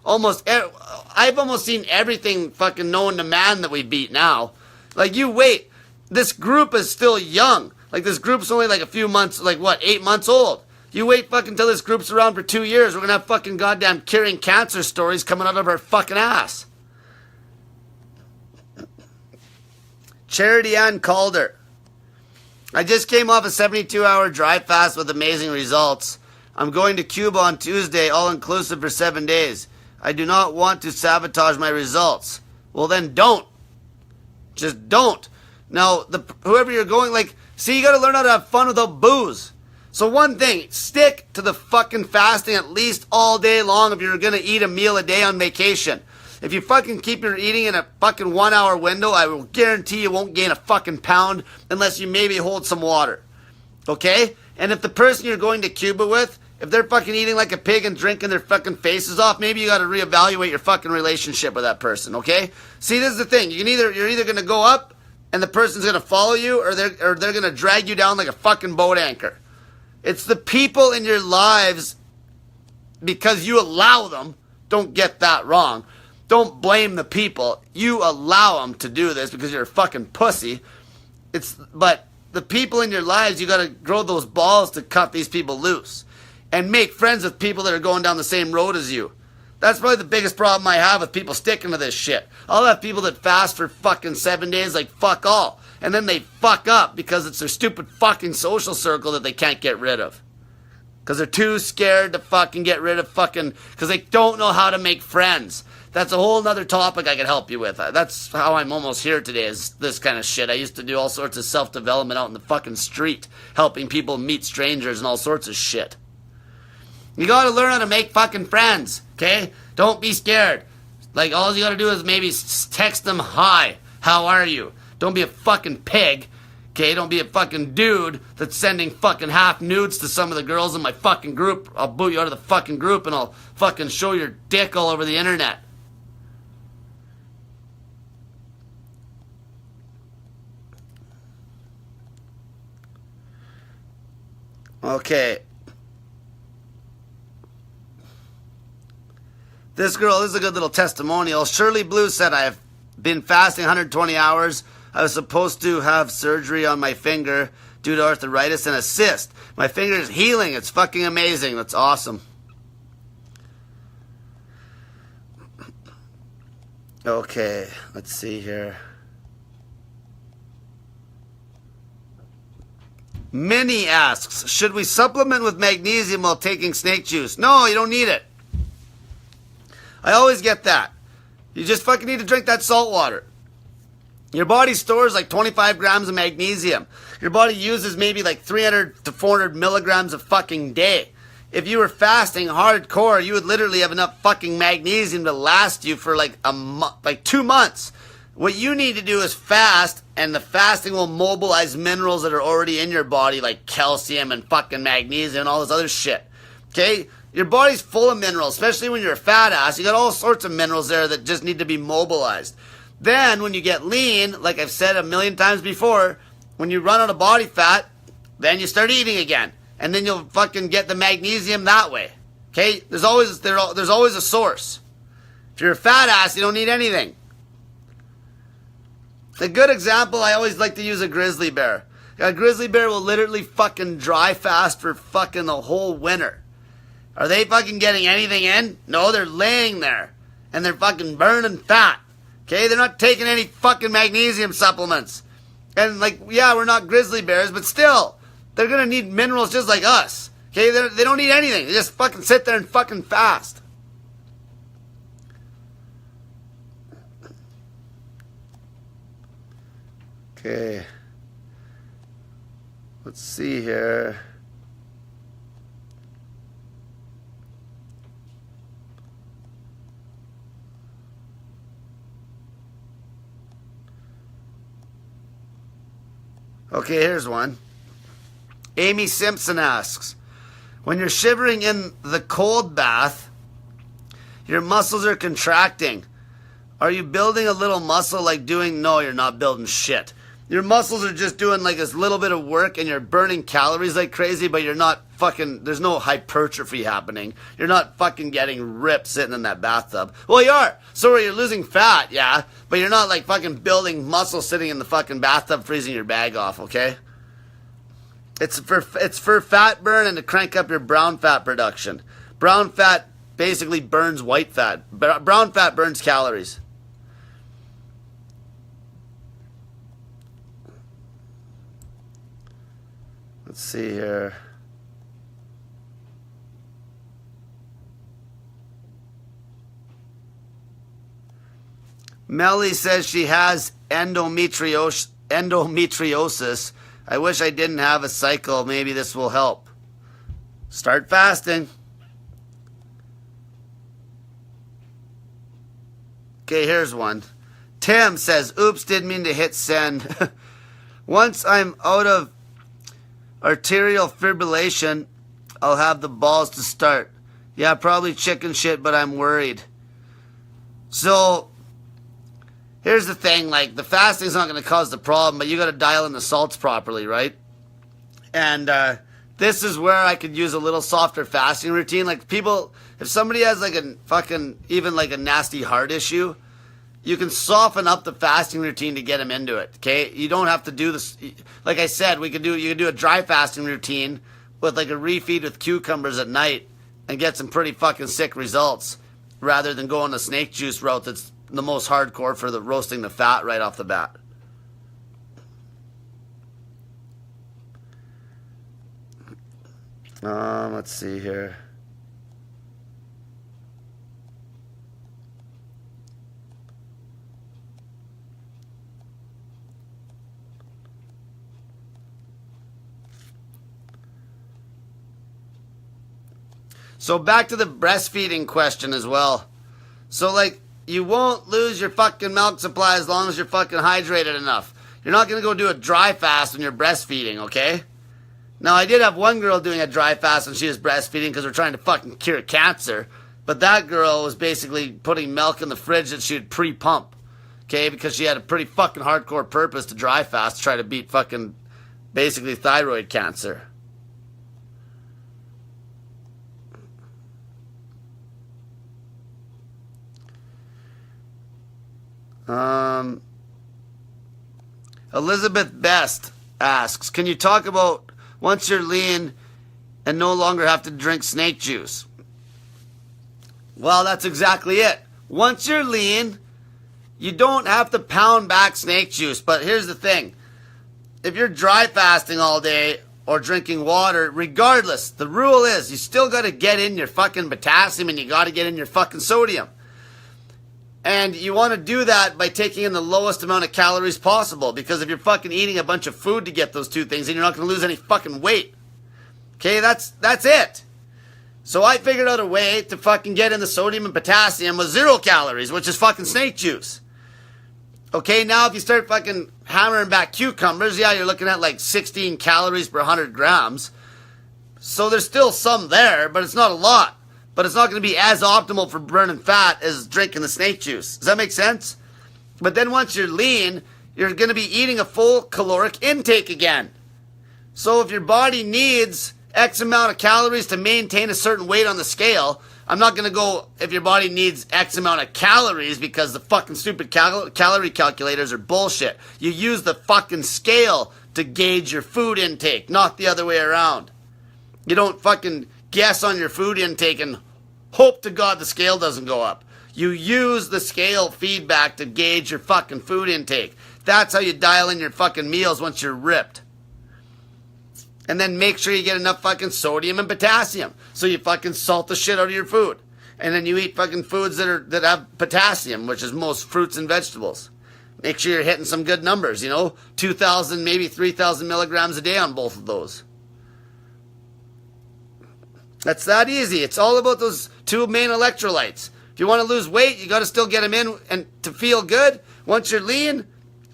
I've almost seen everything fucking known to man that we beat now. Like, you wait. This group is still young. Like, this group's only like a few months, like what, 8 months old. You wait fucking till this group's around for 2 years. We're gonna have fucking goddamn curing cancer stories coming out of our fucking ass. Charity Ann Calder. I just came off a 72-hour dry fast with amazing results. I'm going to Cuba on Tuesday, all-inclusive for 7 days. I do not want to sabotage my results. Well, then don't. Just don't. Now, whoever you're going, like, see, you got to learn how to have fun without booze. So one thing, stick to the fucking fasting at least all day long if you're going to eat a meal a day on vacation. If you fucking keep your eating in a fucking 1 hour window, I will guarantee you won't gain a fucking pound unless you maybe hold some water. Okay? And if the person you're going to Cuba with, if they're fucking eating like a pig and drinking their fucking faces off, maybe you got to reevaluate your fucking relationship with that person, okay? See, this is the thing. You're either going to go up and the person's going to follow you, or they're going to drag you down like a fucking boat anchor. It's the people in your lives, because you allow them. Don't get that wrong. Don't blame the people. You allow them to do this because you're a fucking pussy. But the people in your lives, you got to grow those balls to cut these people loose. And make friends with people that are going down the same road as you. That's probably the biggest problem I have with people sticking to this shit. I'll have people that fast for fucking 7 days like fuck all. And then they fuck up because it's their stupid fucking social circle that they can't get rid of. Because they're too scared to fucking get rid of fucking... Because they don't know how to make friends. That's a whole nother topic I could help you with. That's how I'm almost here today, is this kind of shit. I used to do all sorts of self-development out in the fucking street. Helping people meet strangers and all sorts of shit. You gotta learn how to make fucking friends, okay? Don't be scared. Like, all you gotta do is maybe text them, hi, how are you? Don't be a fucking pig, okay? Don't be a fucking dude that's sending fucking half nudes to some of the girls in my fucking group. I'll boot you out of the fucking group and I'll fucking show your dick all over the internet. Okay. This is a good little testimonial. Shirley Blue said, I have been fasting 120 hours. I was supposed to have surgery on my finger due to arthritis and a cyst. My finger is healing. It's fucking amazing. That's awesome. Okay, let's see here. Minnie asks, should we supplement with magnesium while taking snake juice? No, you don't need it. I always get that. You just fucking need to drink that salt water. Your body stores like 25 grams of magnesium. Your body uses maybe like 300 to 400 milligrams a fucking day. If you were fasting hardcore, you would literally have enough fucking magnesium to last you for like 2 months. What you need to do is fast, and the fasting will mobilize minerals that are already in your body, like calcium and fucking magnesium and all this other shit. Okay? Your body's full of minerals, especially when you're a fat ass. You got all sorts of minerals there that just need to be mobilized. Then, when you get lean, like I've said a million times before, when you run out of body fat, then you start eating again. And then you'll fucking get the magnesium that way. Okay? There's always a source. If you're a fat ass, you don't need anything. A good example, I always like to use a grizzly bear. A grizzly bear will literally fucking dry fast for fucking the whole winter. Are they fucking getting anything in? No, they're laying there. And they're fucking burning fat. Okay? They're not taking any fucking magnesium supplements. And like, yeah, we're not grizzly bears, but still, they're gonna need minerals just like us. Okay? They don't need anything. They just fucking sit there and fucking fast. Okay. Let's see here. Okay, here's one. Amy Simpson asks, when you're shivering in the cold bath, your muscles are contracting. Are you building a little muscle like doing... No, you're not building shit. Your muscles are just doing like this little bit of work and you're burning calories like crazy, but you're not fucking... There's no hypertrophy happening. You're not fucking getting ripped sitting in that bathtub. Well, you are. So you're losing fat, yeah, but you're not like fucking building muscle sitting in the fucking bathtub freezing your bag off, okay? It's for fat burn and to crank up your brown fat production. Brown fat basically burns white fat. Brown fat burns calories. Let's see here. Melly says she has endometriosis. I wish I didn't have a cycle. Maybe this will help. Start fasting. Okay, here's one. Tim says, oops, didn't mean to hit send. Once I'm out of arterial fibrillation, I'll have the balls to start. Yeah, probably chicken shit, but I'm worried. So, here's the thing, like, the fasting's not going to cause the problem, but you got to dial in the salts properly, right? And this is where I could use a little softer fasting routine. Like, people, if somebody has like a fucking, even like a nasty heart issue, you can soften up the fasting routine to get them into it, okay? You don't have to do this. Like I said, you could do a dry fasting routine with like a refeed with cucumbers at night and get some pretty fucking sick results rather than going the snake juice route that's the most hardcore for the roasting the fat right off the bat. Let's see here. So back to the breastfeeding question as well. So like, you won't lose your fucking milk supply as long as you're fucking hydrated enough. You're not going to go do a dry fast when you're breastfeeding, okay? Now, I did have one girl doing a dry fast when she was breastfeeding because we're trying to fucking cure cancer. But that girl was basically putting milk in the fridge that she would pre-pump, okay? Because she had a pretty fucking hardcore purpose to dry fast to try to beat fucking basically thyroid cancer. Elizabeth Best asks, can you talk about once you're lean and no longer have to drink snake juice? Well, that's exactly it. Once you're lean You don't have to pound back snake juice, but here's the thing. If you're dry fasting all day or drinking water, regardless, the rule is you still got to get in your fucking potassium and you got to get in your fucking sodium. And you want to do that by taking in the lowest amount of calories possible, because if you're fucking eating a bunch of food to get those two things, then you're not going to lose any fucking weight. Okay, that's it. So I figured out a way to fucking get in the sodium and potassium with 0 calories, which is fucking snake juice. Okay, now if you start fucking hammering back cucumbers, yeah, you're looking at like 16 calories per 100 grams. So there's still some there, but it's not a lot. But it's not going to be as optimal for burning fat as drinking the snake juice. Does that make sense? But then once you're lean, you're going to be eating a full caloric intake again. So if your body needs X amount of calories to maintain a certain weight on the scale, I'm not going to go if your body needs X amount of calories, because the fucking stupid calorie calculators are bullshit. You use the fucking scale to gauge your food intake, not the other way around. You don't fucking guess on your food intake and hope to God the scale doesn't go up. You use the scale feedback to gauge your fucking food intake. That's how you dial in your fucking meals once you're ripped. And then make sure you get enough fucking sodium and potassium. So you fucking salt the shit out of your food. And then you eat fucking foods that have potassium, which is most fruits and vegetables. Make sure you're hitting some good numbers, 2,000, maybe 3,000 milligrams a day on both of those. That's that easy. It's all about those two main electrolytes. If you want to lose weight, you got to still get them in and to feel good. Once you're lean,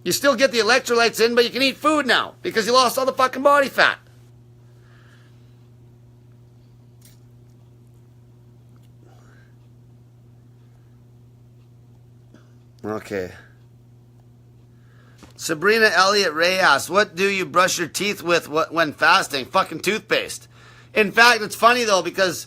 you still get the electrolytes in, but you can eat food now because you lost all the fucking body fat. Okay. Sabrina Elliott Ray asks, what do you brush your teeth with when fasting? Fucking toothpaste. In fact, it's funny though, because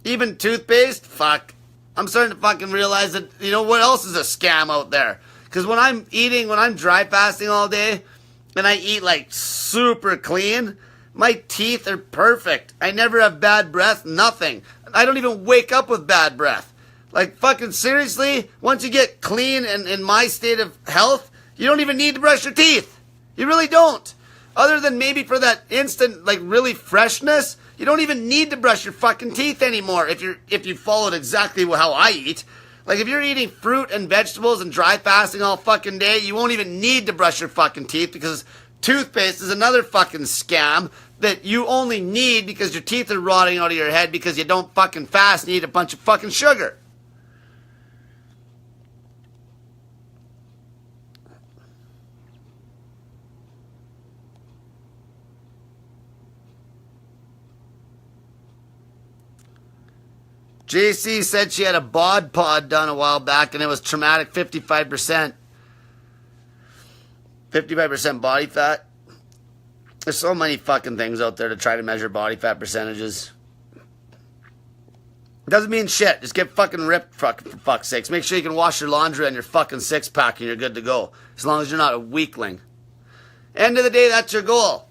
even toothpaste, I'm starting to fucking realize that, what else is a scam out there? Because when I'm dry fasting all day, and I eat like super clean, my teeth are perfect. I never have bad breath, nothing. I don't even wake up with bad breath. Like, fucking seriously, once you get clean and in my state of health, you don't even need to brush your teeth. You really don't. Other than maybe for that instant, like, really freshness, you don't even need to brush your fucking teeth anymore if you followed exactly how I eat. Like, if you're eating fruit and vegetables and dry fasting all fucking day, you won't even need to brush your fucking teeth, because toothpaste is another fucking scam that you only need because your teeth are rotting out of your head because you don't fucking fast and eat a bunch of fucking sugar. JC said she had a bod pod done a while back and it was traumatic, 55%. 55% body fat. There's so many fucking things out there to try to measure body fat percentages. It doesn't mean shit. Just get fucking ripped, for fuck's sakes. Make sure you can wash your laundry on your fucking six-pack and you're good to go. As long as you're not a weakling. End of the day, that's your goal.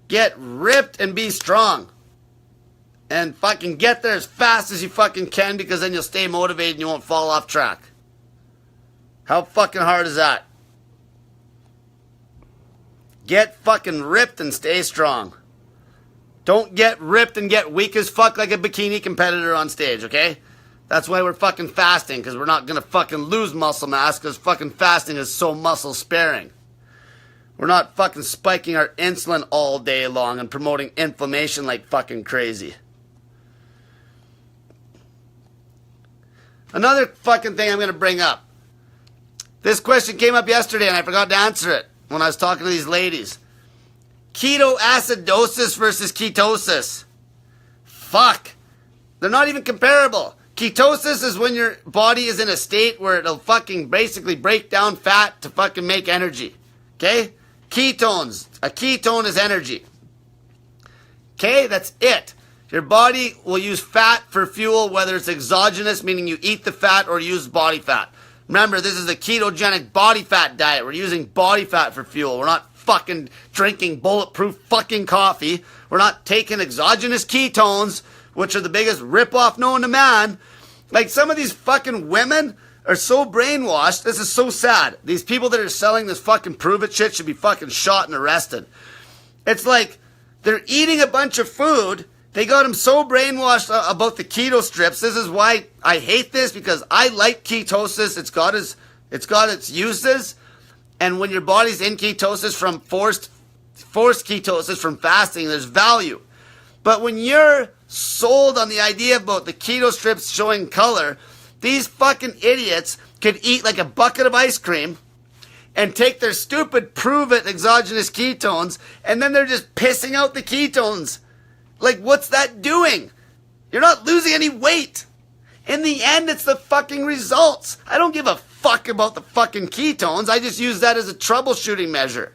Get ripped and be strong. And fucking get there as fast as you fucking can, because then you'll stay motivated and you won't fall off track. How fucking hard is that? Get fucking ripped and stay strong. Don't get ripped and get weak as fuck like a bikini competitor on stage, okay? That's why we're fucking fasting, because we're not going to fucking lose muscle mass, because fucking fasting is so muscle sparing. We're not fucking spiking our insulin all day long and promoting inflammation like fucking crazy. Another fucking thing I'm going to bring up. This question came up yesterday and I forgot to answer it when I was talking to these ladies. Ketoacidosis versus ketosis. Fuck. They're not even comparable. Ketosis is when your body is in a state where it'll fucking basically break down fat to fucking make energy. Okay? Ketones. A ketone is energy. Okay? That's it. Your body will use fat for fuel, whether it's exogenous, meaning you eat the fat, or use body fat. Remember, this is a ketogenic body fat diet. We're using body fat for fuel. We're not fucking drinking bulletproof fucking coffee. We're not taking exogenous ketones, which are the biggest ripoff known to man. Like, some of these fucking women are so brainwashed. This is so sad. These people that are selling this fucking prove it shit should be fucking shot and arrested. It's like they're eating a bunch of food. They got them so brainwashed about the keto strips. This is why I hate this, because I like ketosis. It's got its uses. And when your body's in ketosis from forced ketosis from fasting, there's value. But when you're sold on the idea about the keto strips showing color, these fucking idiots could eat like a bucket of ice cream and take their stupid prove it exogenous ketones, and then they're just pissing out the ketones. Like, what's that doing? You're not losing any weight. In the end, it's the fucking results. I don't give a fuck about the fucking ketones. I just use that as a troubleshooting measure.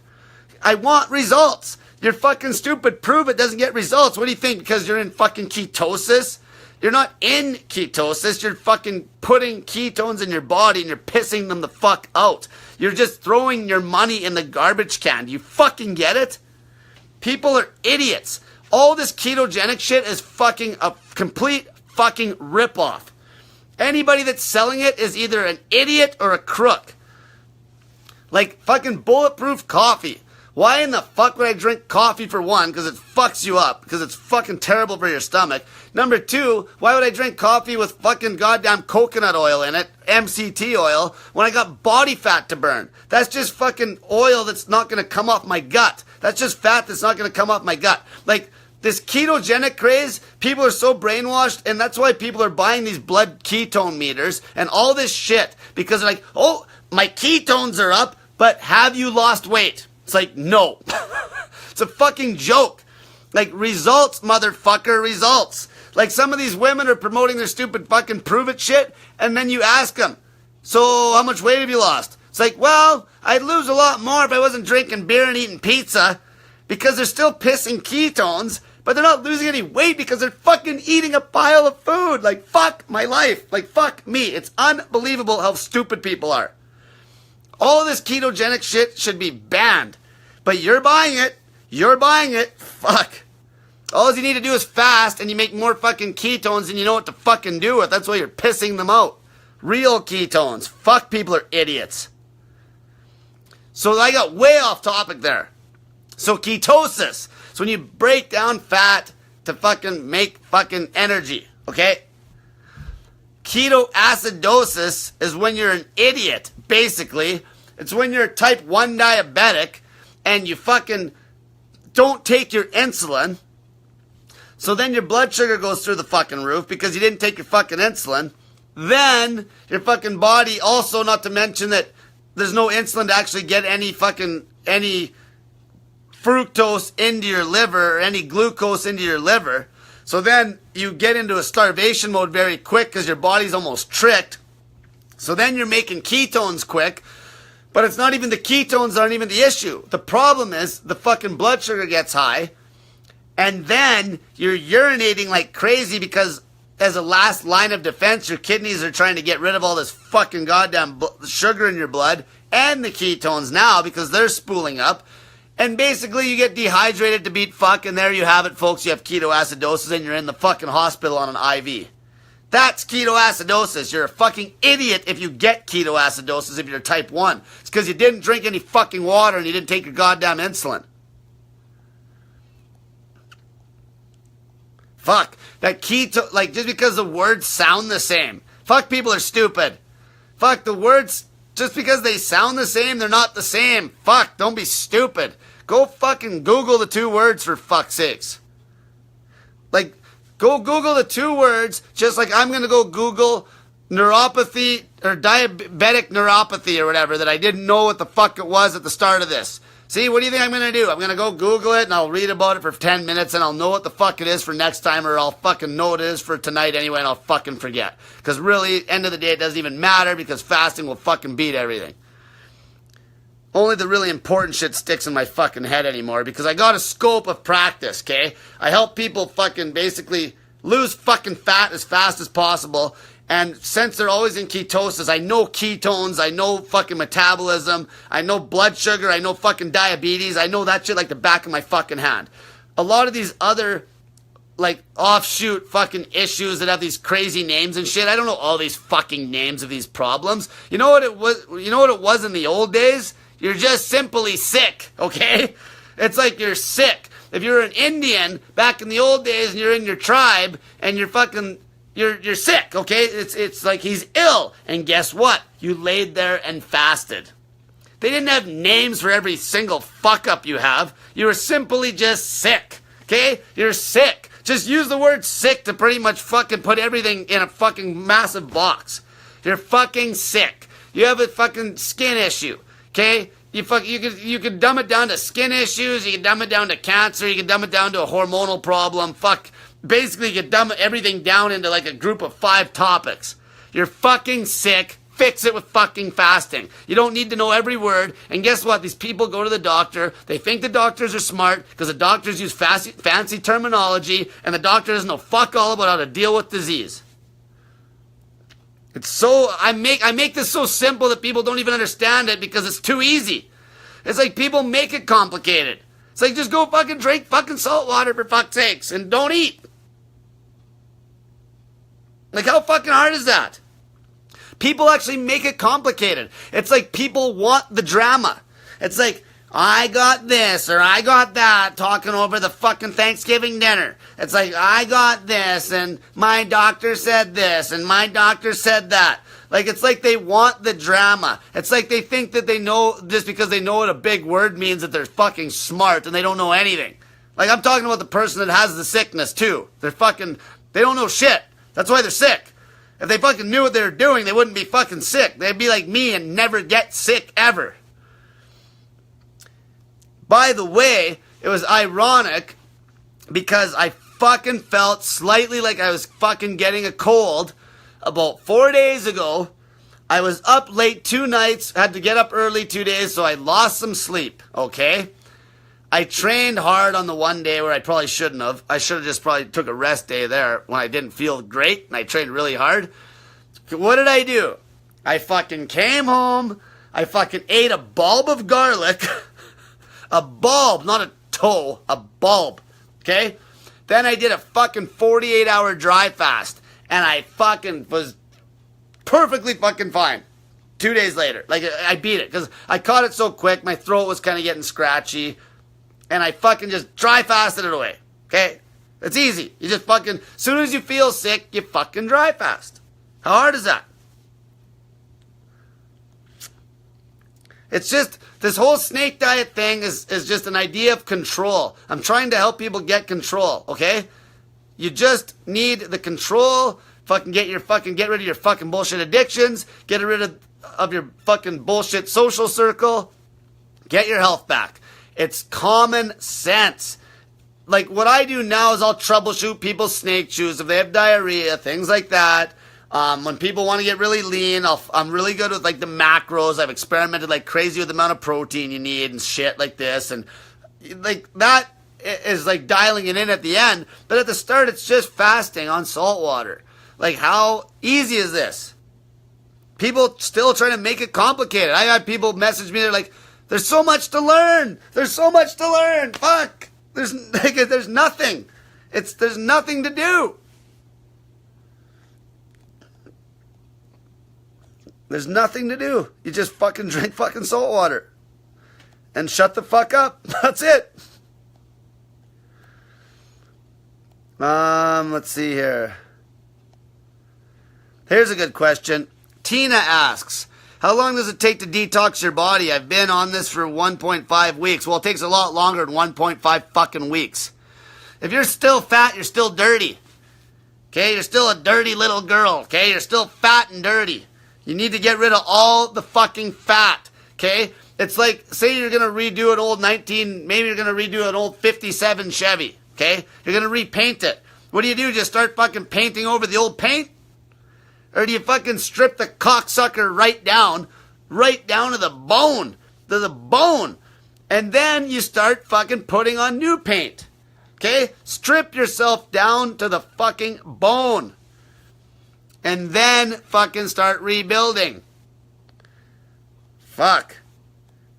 I want results. Your fucking stupid prove it doesn't get results. What do you think? Because you're in fucking ketosis? You're not in ketosis. You're fucking putting ketones in your body and you're pissing them the fuck out. You're just throwing your money in the garbage can. Do you fucking get it? People are idiots. All this ketogenic shit is fucking a complete fucking ripoff. Anybody that's selling it is either an idiot or a crook. Like fucking bulletproof coffee. Why in the fuck would I drink coffee, for one? Because it fucks you up. Because it's fucking terrible for your stomach. Number two, why would I drink coffee with fucking goddamn coconut oil in it, MCT oil, when I got body fat to burn? That's just fucking oil that's not going to come off my gut. That's just fat that's not going to come off my gut. Like, this ketogenic craze, people are so brainwashed, and that's why people are buying these blood ketone meters and all this shit. Because they're like, oh, my ketones are up, but have you lost weight? It's like, no. It's a fucking joke. Like, results, motherfucker, results. Like, some of these women are promoting their stupid fucking prove it shit, and then you ask them, so how much weight have you lost? It's like, well, I'd lose a lot more if I wasn't drinking beer and eating pizza, because they're still pissing ketones, but they're not losing any weight because they're fucking eating a pile of food. Like, fuck my life. Like, fuck me. It's unbelievable how stupid people are. All of this ketogenic shit should be banned. But you're buying it. You're buying it. Fuck. All you need to do is fast, and you make more fucking ketones, and you know what to fucking do with. That's why you're pissing them out. Real ketones. Fuck, people are idiots. So I got way off topic there. So ketosis. So when you break down fat to fucking make fucking energy. Okay? Ketoacidosis is when you're an idiot, basically. It's when you're type 1 diabetic and you fucking don't take your insulin. So then your blood sugar goes through the fucking roof because you didn't take your fucking insulin. Then your fucking body, also not to mention that there's no insulin to actually get any fructose into your liver or any glucose into your liver. So then you get into a starvation mode very quick because your body's almost tricked. So then you're making ketones quick. But it's not even the ketones aren't even the issue. The problem is the fucking blood sugar gets high. And then you're urinating like crazy because as a last line of defense, your kidneys are trying to get rid of all this fucking goddamn sugar in your blood and the ketones now because they're spooling up. And basically you get dehydrated to beat fuck, and there you have it, folks. You have ketoacidosis and you're in the fucking hospital on an IV. That's ketoacidosis. You're a fucking idiot if you get ketoacidosis if you're type 1. It's because you didn't drink any fucking water and you didn't take your goddamn insulin. Fuck. That keto, like, just because the words sound the same. Fuck, people are stupid. Fuck, the words, just because they sound the same, they're not the same. Fuck, don't be stupid. Go fucking Google the two words, for fuck's sakes. Like, go Google the two words, just like I'm going to go Google neuropathy or diabetic neuropathy or whatever that I didn't know what the fuck it was at the start of this. See, what do you think I'm going to do? I'm going to go Google it and I'll read about it for 10 minutes and I'll know what the fuck it is for next time, or I'll fucking know what it is for tonight anyway and I'll fucking forget. Because really, end of the day, it doesn't even matter because fasting will fucking beat everything. Only the really important shit sticks in my fucking head anymore because I got a scope of practice, okay? I help people fucking basically lose fucking fat as fast as possible. And since they're always in ketosis, I know ketones, I know fucking metabolism, I know blood sugar, I know fucking diabetes, I know that shit like the back of my fucking hand. A lot of these other like offshoot fucking issues that have these crazy names and shit. I don't know all these fucking names of these problems. You know what it was? You know what it was in the old days? You're just simply sick, okay? It's like you're sick. If you're an Indian back in the old days and you're in your tribe and you're fucking you're sick, okay? It's like he's ill. And guess what? You laid there and fasted. They didn't have names for every single fuck up you have. You were simply just sick, okay? You're sick. Just use the word sick to pretty much fucking put everything in a fucking massive box. You're fucking sick. You have a fucking skin issue, okay? You could dumb it down to skin issues. You can dumb it down to cancer. You can dumb it down to a hormonal problem. Basically, you can dumb everything down into like a group of 5 topics. You're fucking sick. Fix it with fucking fasting. You don't need to know every word. And guess what? These people go to the doctor. They think the doctors are smart because the doctors use fancy terminology, and the doctor doesn't know fuck all about how to deal with disease. It's so I make this so simple that people don't even understand it because it's too easy. It's like people make it complicated. It's like just go fucking drink fucking salt water for fuck's sakes and don't eat. Like how fucking hard is that? People actually make it complicated. It's like people want the drama. It's like, I got this or I got that talking over the fucking Thanksgiving dinner. It's like, I got this and my doctor said this and my doctor said that. Like, it's like they want the drama. It's like they think that they know, just because they know what a big word means, that they're fucking smart and they don't know anything. Like, I'm talking about the person that has the sickness too. They don't know shit. That's why they're sick. If they fucking knew what they were doing, they wouldn't be fucking sick. They'd be like me and never get sick ever. By the way, it was ironic because I fucking felt slightly like I was fucking getting a cold about 4 days ago. I was up late 2 nights, had to get up early 2 days, so I lost some sleep, okay? I trained hard on the one day where I probably shouldn't have. I should have just probably took a rest day there when I didn't feel great and I trained really hard. What did I do? I fucking came home. I fucking ate a bulb of garlic. A bulb, not a toe. A bulb. Okay? Then I did a fucking 48-hour dry fast. And I fucking was perfectly fucking fine. 2 days later. Like, I beat it. Because I caught it so quick. My throat was kind of getting scratchy. And I fucking just dry fasted it away. Okay? It's easy. You just fucking, as soon as you feel sick, you fucking dry fast. How hard is that? It's just, this whole snake diet thing is just an idea of control. I'm trying to help people get control, okay? You just need the control. Fucking get rid of your fucking bullshit addictions. Get rid of your fucking bullshit social circle. Get your health back. It's common sense. Like, what I do now is I'll troubleshoot people's snake chews if they have diarrhea, things like that. When people want to get really lean, I'm really good with, like, the macros. I've experimented like crazy with the amount of protein you need and shit like this. And, like, that is, like, dialing it in at the end. But at the start, it's just fasting on salt water. Like, how easy is this? People still trying to make it complicated. I had people message me, they're like, there's so much to learn. There's so much to learn. Fuck. There's nothing. There's nothing to do. There's nothing to do. You just fucking drink fucking salt water. And shut the fuck up. That's it. Let's see here. Here's a good question. Tina asks, how long does it take to detox your body? I've been on this for 1.5 weeks. Well, it takes a lot longer than 1.5 fucking weeks. If you're still fat, you're still dirty. Okay? You're still a dirty little girl. Okay? You're still fat and dirty. You need to get rid of all the fucking fat. Okay? It's like, say you're going to redo an old maybe you're going to redo an old 57 Chevy. Okay? You're going to repaint it. What do? Just start fucking painting over the old paint? Or do you fucking strip the cocksucker right down to the bone, and then you start fucking putting on new paint, okay? Strip yourself down to the fucking bone, and then fucking start rebuilding. Fuck.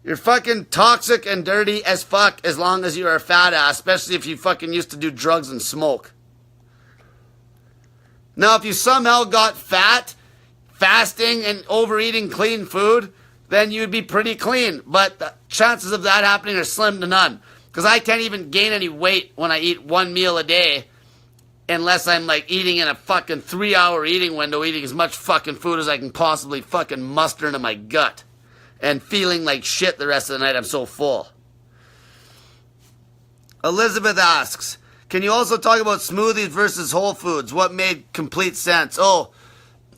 You're fucking toxic and dirty as fuck as long as you're a fat ass, especially if you fucking used to do drugs and smoke, Now, if you somehow got fat, fasting and overeating clean food, then you'd be pretty clean. But the chances of that happening are slim to none. Because I can't even gain any weight when I eat one meal a day unless I'm like eating in a fucking 3-hour eating window, eating as much fucking food as I can possibly fucking muster into my gut and feeling like shit the rest of the night. I'm so full. Elizabeth asks, can you also talk about smoothies versus whole foods? What made complete sense? Oh,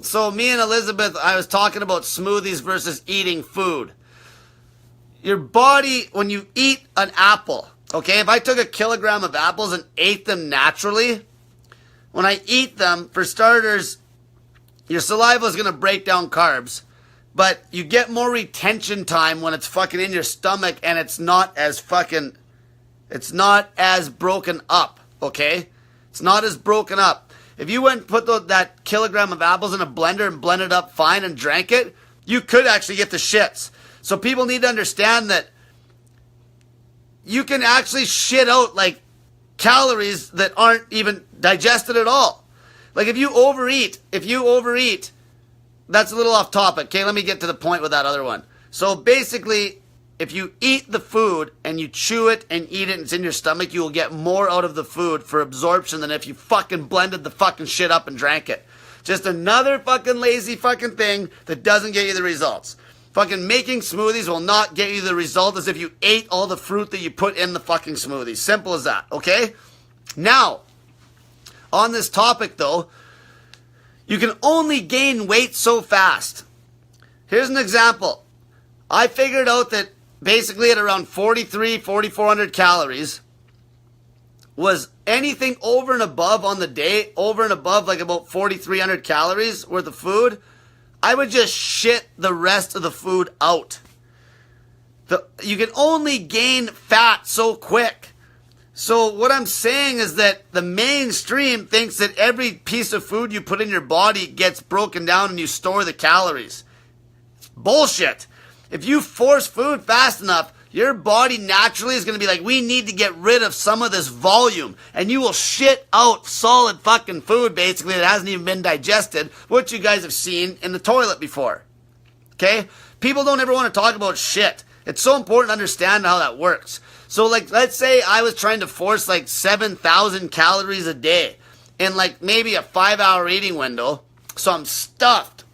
so me and Elizabeth, I was talking about smoothies versus eating food. Your body, when you eat an apple, okay, if I took a kilogram of apples and ate them naturally, when I eat them, for starters, your saliva is going to break down carbs, but you get more retention time when it's fucking in your stomach and it's not as broken up, okay? It's not as broken up. If you went and put that kilogram of apples in a blender and blended it up fine and drank it, you could actually get the shits. So people need to understand that you can actually shit out like calories that aren't even digested at all. Like if you overeat, that's a little off topic. Okay, let me get to the point with that other one. So basically, if you eat the food and you chew it and eat it and it's in your stomach, you will get more out of the food for absorption than if you fucking blended the fucking shit up and drank it. Just another fucking lazy fucking thing that doesn't get you the results. Fucking making smoothies will not get you the result as if you ate all the fruit that you put in the fucking smoothie. Simple as that, okay? Now, on this topic though, you can only gain weight so fast. Here's an example. I figured out that basically at around 4,400 calories was anything over and above on the day, over and above like about 4,300 calories worth of food, I would just shit the rest of the food out. You can only gain fat so quick. So what I'm saying is that the mainstream thinks that every piece of food you put in your body gets broken down and you store the calories. It's bullshit. If you force food fast enough, your body naturally is going to be like, we need to get rid of some of this volume. And you will shit out solid fucking food, basically, that hasn't even been digested, which you guys have seen in the toilet before. Okay? People don't ever want to talk about shit. It's so important to understand how that works. So, like, let's say I was trying to force, like, 7,000 calories a day in, like, maybe a 5-hour eating window. So I'm stuffed.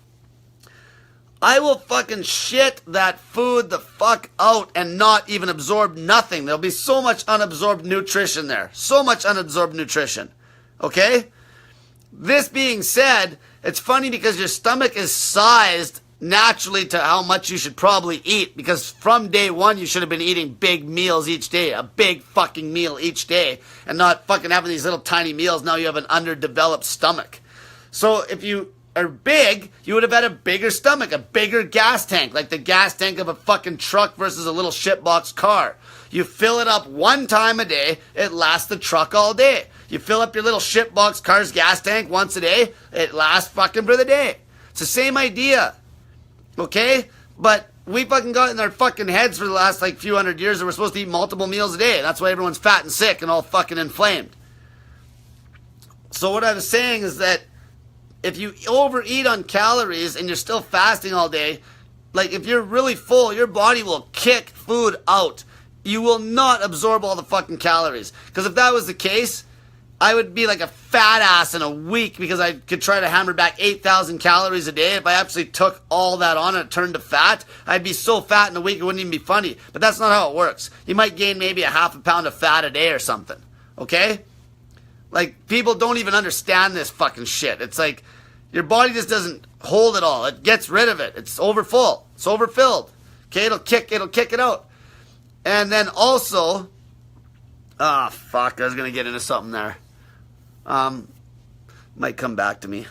I will fucking shit that food the fuck out and not even absorb nothing. There'll be so much unabsorbed nutrition there. So much unabsorbed nutrition. Okay? This being said, it's funny because your stomach is sized naturally to how much you should probably eat, because from day one you should have been eating big meals each day, a big fucking meal each day, and not fucking having these little tiny meals. Now you have an underdeveloped stomach. So if you are big, you would have had a bigger stomach, a bigger gas tank, like the gas tank of a fucking truck versus a little shitbox car. You fill it up one time a day, it lasts the truck all day. You fill up your little shitbox car's gas tank once a day, it lasts fucking for the day. It's the same idea. Okay? But we fucking got in our fucking heads for the last like few hundred years that we're supposed to eat multiple meals a day. That's why everyone's fat and sick and all fucking inflamed. So what I was saying is that if you overeat on calories and you're still fasting all day, like if you're really full, your body will kick food out. You will not absorb all the fucking calories. Because if that was the case, I would be like a fat ass in a week because I could try to hammer back 8,000 calories a day. If I actually took all that on and it turned to fat, I'd be so fat in a week it wouldn't even be funny. But that's not how it works. You might gain maybe a half a pound of fat a day or something. Okay? Like, people don't even understand this fucking shit. It's like, your body just doesn't hold it all. It gets rid of it. It's overfull. It's overfilled. Okay, it'll kick it out. And then also, fuck, I was going to get into something there. Might come back to me.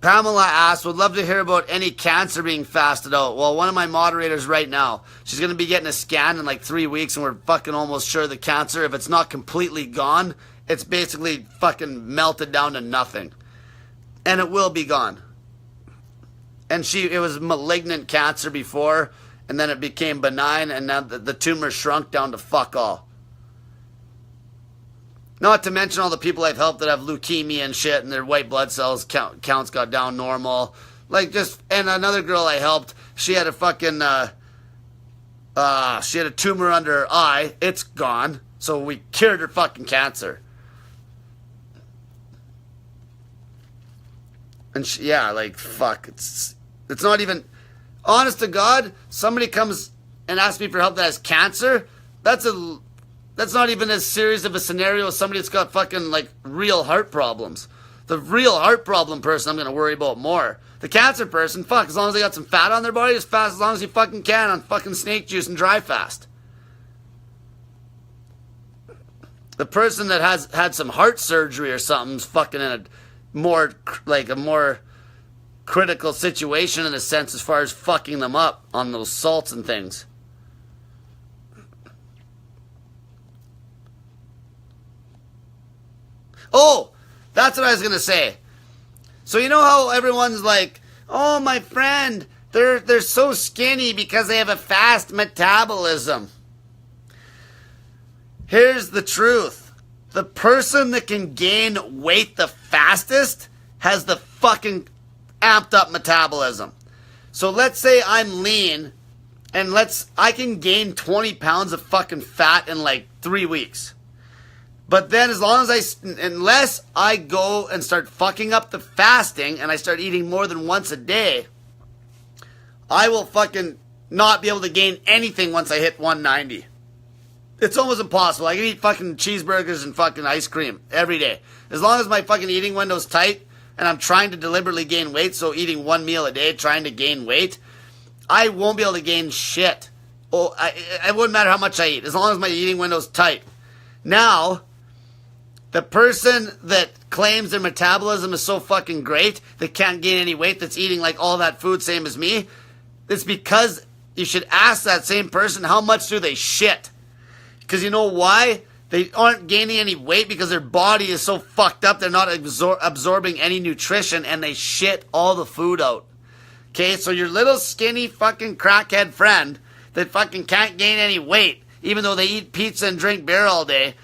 Pamela asks, would love to hear about any cancer being fasted out. Well, one of my moderators right now, she's going to be getting a scan in like 3 weeks, and we're fucking almost sure the cancer, if it's not completely gone, it's basically fucking melted down to nothing. and it will be gone. And it was malignant cancer before, and then it became benign, and now the tumor shrunk down to fuck all. Not to mention all the people I've helped that have leukemia and shit, and their white blood cells counts got down normal. And another girl I helped, she had a fucking, she had a tumor under her eye. It's gone. So we cured her fucking cancer. And fuck. It's not even, honest to God, somebody comes and asks me for help that has cancer. That's not even as serious of a scenario as somebody that's got fucking, real heart problems. The real heart problem person I'm going to worry about more. The cancer person, fuck, as long as they got some fat on their body, as fast as long as you fucking can on fucking snake juice and dry fast. The person that has had some heart surgery or something's fucking in a more critical situation in a sense as far as fucking them up on those salts and things. Oh, that's what I was going to say. So you know how everyone's like, oh, my friend, they're so skinny because they have a fast metabolism. Here's the truth. The person that can gain weight the fastest has the fucking amped up metabolism. So let's say I'm lean and I can gain 20 pounds of fucking fat in 3 weeks. But then unless I go and start fucking up the fasting and I start eating more than once a day, I will fucking not be able to gain anything once I hit 190. It's almost impossible. I can eat fucking cheeseburgers and fucking ice cream every day. As long as my fucking eating window's tight and I'm trying to deliberately gain weight, so eating one meal a day, trying to gain weight, I won't be able to gain shit. Oh, it wouldn't matter how much I eat, as long as my eating window's tight. Now, the person that claims their metabolism is so fucking great, that can't gain any weight, that's eating all that food, same as me, it's because you should ask that same person how much do they shit. Because you know why? They aren't gaining any weight because their body is so fucked up, they're not absorbing any nutrition, and they shit all the food out. Okay, so your little skinny fucking crackhead friend that fucking can't gain any weight, even though they eat pizza and drink beer all day,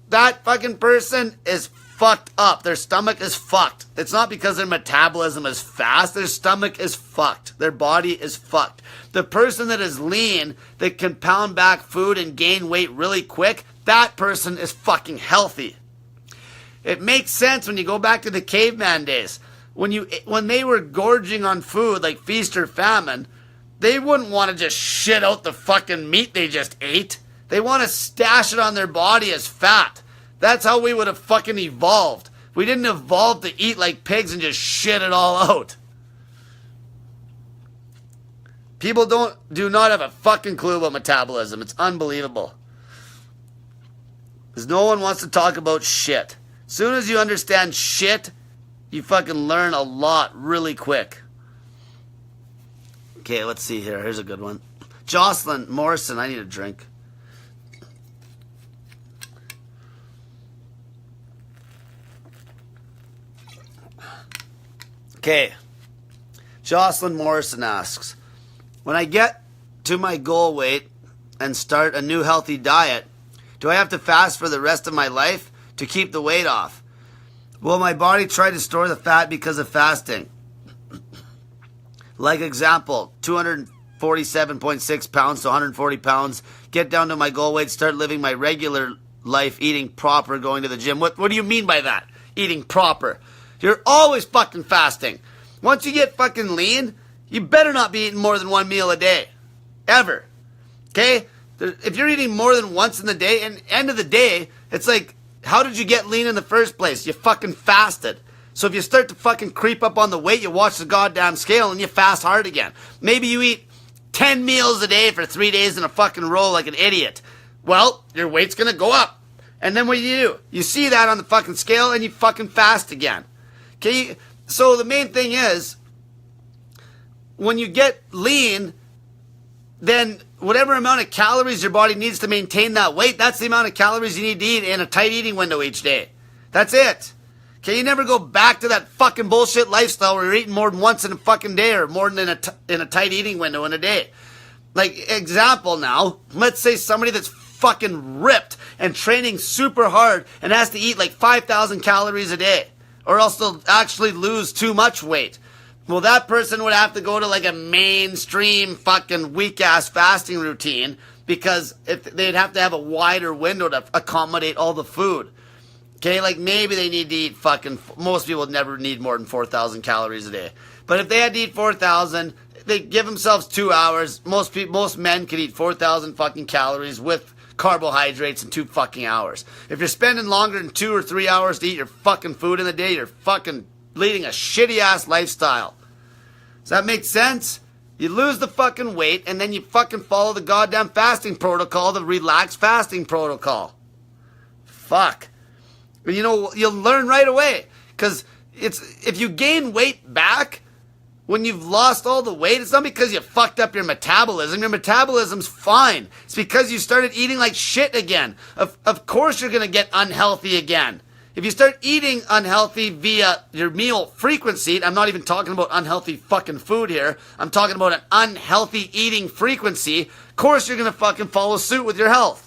that fucking person is fucked up. Their stomach is fucked. It's not because their metabolism is fast. Their stomach is fucked. Their body is fucked. The person that is lean, that can pound back food and gain weight really quick, that person is fucking healthy. It makes sense when you go back to the caveman days. When they were gorging on food like feast or famine, they wouldn't want to just shit out the fucking meat they just ate. They want to stash it on their body as fat. That's how we would have fucking evolved. We didn't evolve to eat like pigs and just shit it all out. People do not have a fucking clue about metabolism. It's unbelievable. Because no one wants to talk about shit. As soon as you understand shit, you fucking learn a lot really quick. Okay, let's see here. Here's a good one. Jocelyn Morrison, I need a drink. Okay. Jocelyn Morrison asks, when I get to my goal weight and start a new healthy diet, do I have to fast for the rest of my life to keep the weight off? Will my body try to store the fat because of fasting? Like example, 247.6 pounds to 140 pounds, get down to my goal weight, start living my regular life, eating proper, going to the gym. What do you mean by that? Eating proper. You're always fucking fasting. Once you get fucking lean, you better not be eating more than one meal a day. Ever. Okay? If you're eating more than once in the day, and end of the day, it's like, how did you get lean in the first place? You fucking fasted. So if you start to fucking creep up on the weight, you watch the goddamn scale and you fast hard again. Maybe you eat 10 meals a day for 3 days in a fucking row like an idiot. Well, your weight's gonna go up. And then what do? You see that on the fucking scale and you fucking fast again. Okay? So the main thing is, when you get lean, then whatever amount of calories your body needs to maintain that weight, that's the amount of calories you need to eat in a tight eating window each day. That's it. Okay, you never go back to that fucking bullshit lifestyle where you're eating more than once in a fucking day or more than in a tight eating window in a day. Like, example now, let's say somebody that's fucking ripped and training super hard and has to eat like 5,000 calories a day, or else they'll actually lose too much weight. Well, that person would have to go to like a mainstream fucking weak-ass fasting routine because if they'd have to have a wider window to accommodate all the food. Okay, like maybe they need to eat most people would never need more than 4,000 calories a day. But if they had to eat 4,000, they give themselves 2 hours. Most men could eat 4,000 fucking calories with carbohydrates in 2 fucking hours. If you're spending longer than 2 or 3 hours to eat your fucking food in the day, you're fucking leading a shitty ass lifestyle. Does that make sense? You lose the fucking weight and then you fucking follow the goddamn fasting protocol, the relaxed fasting protocol. Fuck. You know, you'll learn right away. Because if you gain weight back when you've lost all the weight, it's not because you fucked up your metabolism. Your metabolism's fine. It's because you started eating like shit again. Of course you're going to get unhealthy again. If you start eating unhealthy via your meal frequency, I'm not even talking about unhealthy fucking food here. I'm talking about an unhealthy eating frequency. Of course you're going to fucking follow suit with your health.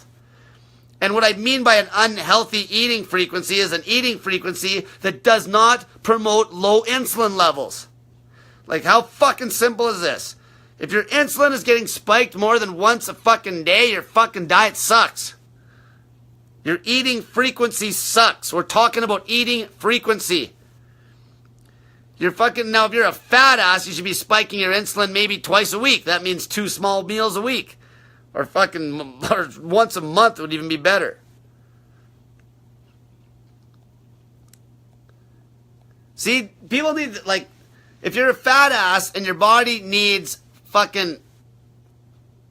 And what I mean by an unhealthy eating frequency is an eating frequency that does not promote low insulin levels. Like, how fucking simple is this? If your insulin is getting spiked more than once a fucking day, your fucking diet sucks. Your eating frequency sucks. We're talking about eating frequency. Now, if you're a fat ass, you should be spiking your insulin maybe twice a week. That means 2 small meals a week. Or once a month would even be better. See, people need, like, if you're a fat ass and your body needs fucking,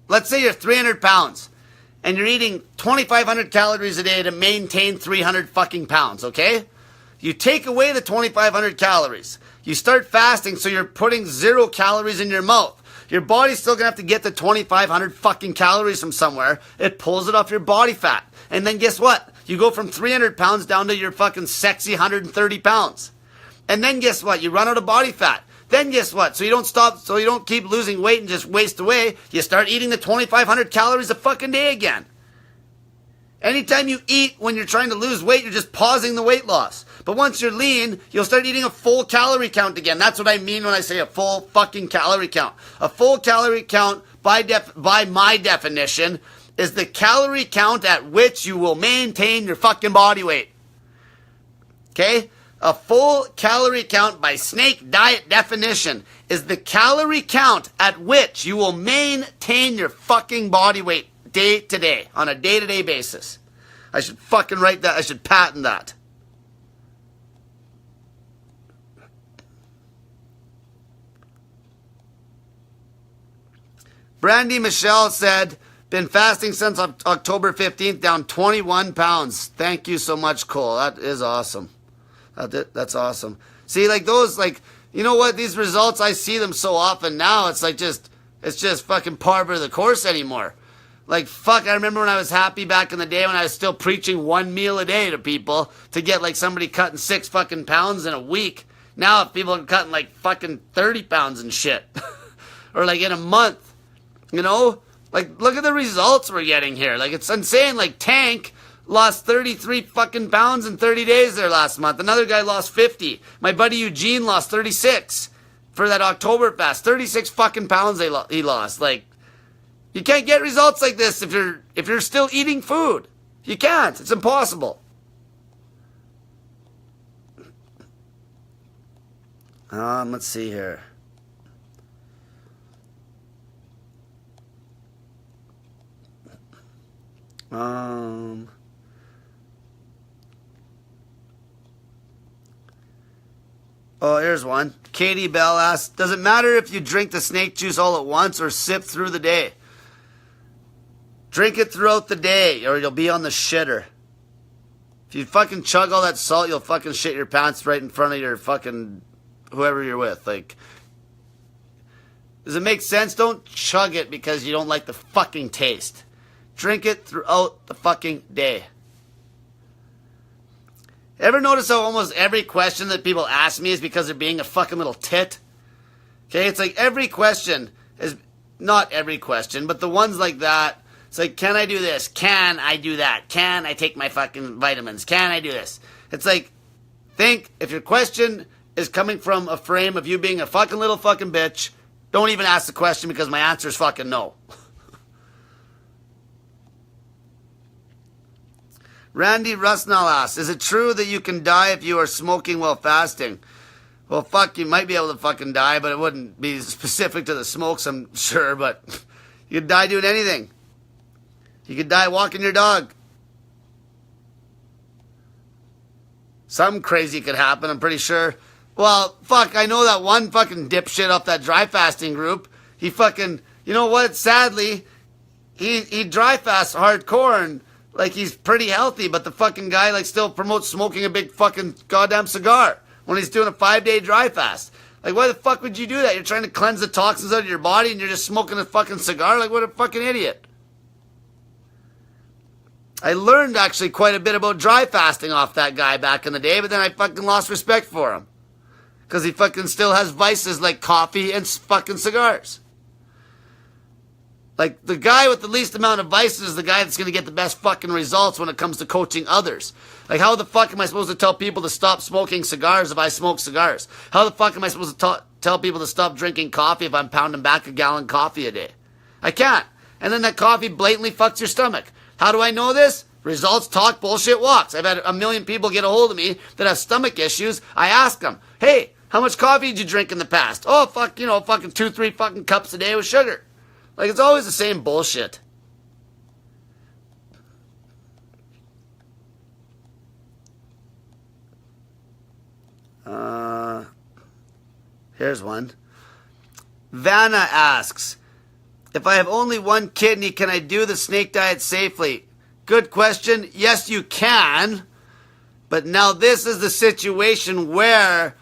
let's say you're 300 pounds and you're eating 2,500 calories a day to maintain 300 fucking pounds, okay? You take away the 2,500 calories. You start fasting, so you're putting 0 calories in your mouth. Your body's still gonna have to get the 2,500 fucking calories from somewhere. It pulls it off your body fat. And then guess what? You go from 300 pounds down to your fucking sexy 130 pounds. And then guess what? You run out of body fat. Then guess what? So you don't keep losing weight and just waste away. You start eating the 2,500 calories a fucking day again. Anytime you eat when you're trying to lose weight, you're just pausing the weight loss. But once you're lean, you'll start eating a full calorie count again. That's what I mean when I say a full fucking calorie count. A full calorie count, by my definition, is the calorie count at which you will maintain your fucking body weight. Okay? A full calorie count by snake diet definition is the calorie count at which you will maintain your fucking body weight day to day, on a day-to-day basis. I should fucking write that. I should patent that. Brandy Michelle said, been fasting since October 15th, down 21 pounds. Thank you so much, Cole. That is awesome. That's awesome. See, like those, like, you know what? These results, I see them so often now. It's like it's just fucking par for the course anymore. Like, fuck, I remember when I was happy back in the day when I was still preaching 1 meal a day to people to get, like, somebody cutting 6 fucking pounds in a week. Now, if people are cutting, like, fucking 30 pounds and shit. Or, like, in a month. You know? Like, look at the results we're getting here. Like, it's insane. Like, Tank lost 33 fucking pounds in 30 days there last month. Another guy lost 50. My buddy Eugene lost 36 for that Oktoberfest. 36 fucking pounds he lost. Like, you can't get results like this if you're still eating food. You can't. It's impossible. Let's see here. Oh, here's one. Katie Bell asks, does it matter if you drink the snake juice all at once or sip through the day? Drink it throughout the day or you'll be on the shitter. If you fucking chug all that salt, you'll fucking shit your pants right in front of your fucking whoever you're with. Like, does it make sense? Don't chug it because you don't like the fucking taste. Drink it throughout the fucking day. Ever notice how almost every question that people ask me is because they're being a fucking little tit? Okay, it's like every question is, not every question, but the ones like that, it's like, can I do this? Can I do that? Can I take my fucking vitamins? Can I do this? It's like, think, if your question is coming from a frame of you being a fucking little fucking bitch, don't even ask the question because my answer is fucking no. Randy Rusnall asks, is it true that you can die if you are smoking while fasting? Well, fuck, you might be able to fucking die, but it wouldn't be specific to the smokes, I'm sure, but you could die doing anything. You could die walking your dog. Something crazy could happen, I'm pretty sure. Well, fuck, I know that one fucking dipshit off that dry fasting group. He fucking, you know what, sadly, he dry fasts hardcore and, like, he's pretty healthy, but the fucking guy, like, still promotes smoking a big fucking goddamn cigar when he's doing a 5-day dry fast. Like, why the fuck would you do that? You're trying to cleanse the toxins out of your body and you're just smoking a fucking cigar? Like, what a fucking idiot. I learned actually quite a bit about dry fasting off that guy back in the day, but then I fucking lost respect for him. Because he fucking still has vices like coffee and fucking cigars. Like, the guy with the least amount of vices is the guy that's going to get the best fucking results when it comes to coaching others. Like, how the fuck am I supposed to tell people to stop smoking cigars if I smoke cigars? How the fuck am I supposed to tell people to stop drinking coffee if I'm pounding back a gallon of coffee a day? I can't. And then that coffee blatantly fucks your stomach. How do I know this? Results talk, bullshit walks. I've had 1 million people get a hold of me that have stomach issues. I ask them, hey, how much coffee did you drink in the past? Oh, fuck, fucking 2-3 fucking cups a day with sugar. Like, it's always the same bullshit. Here's one. Vanna asks, if I have only one kidney, can I do the snake diet safely? Good question. Yes, you can. But now this is the situation where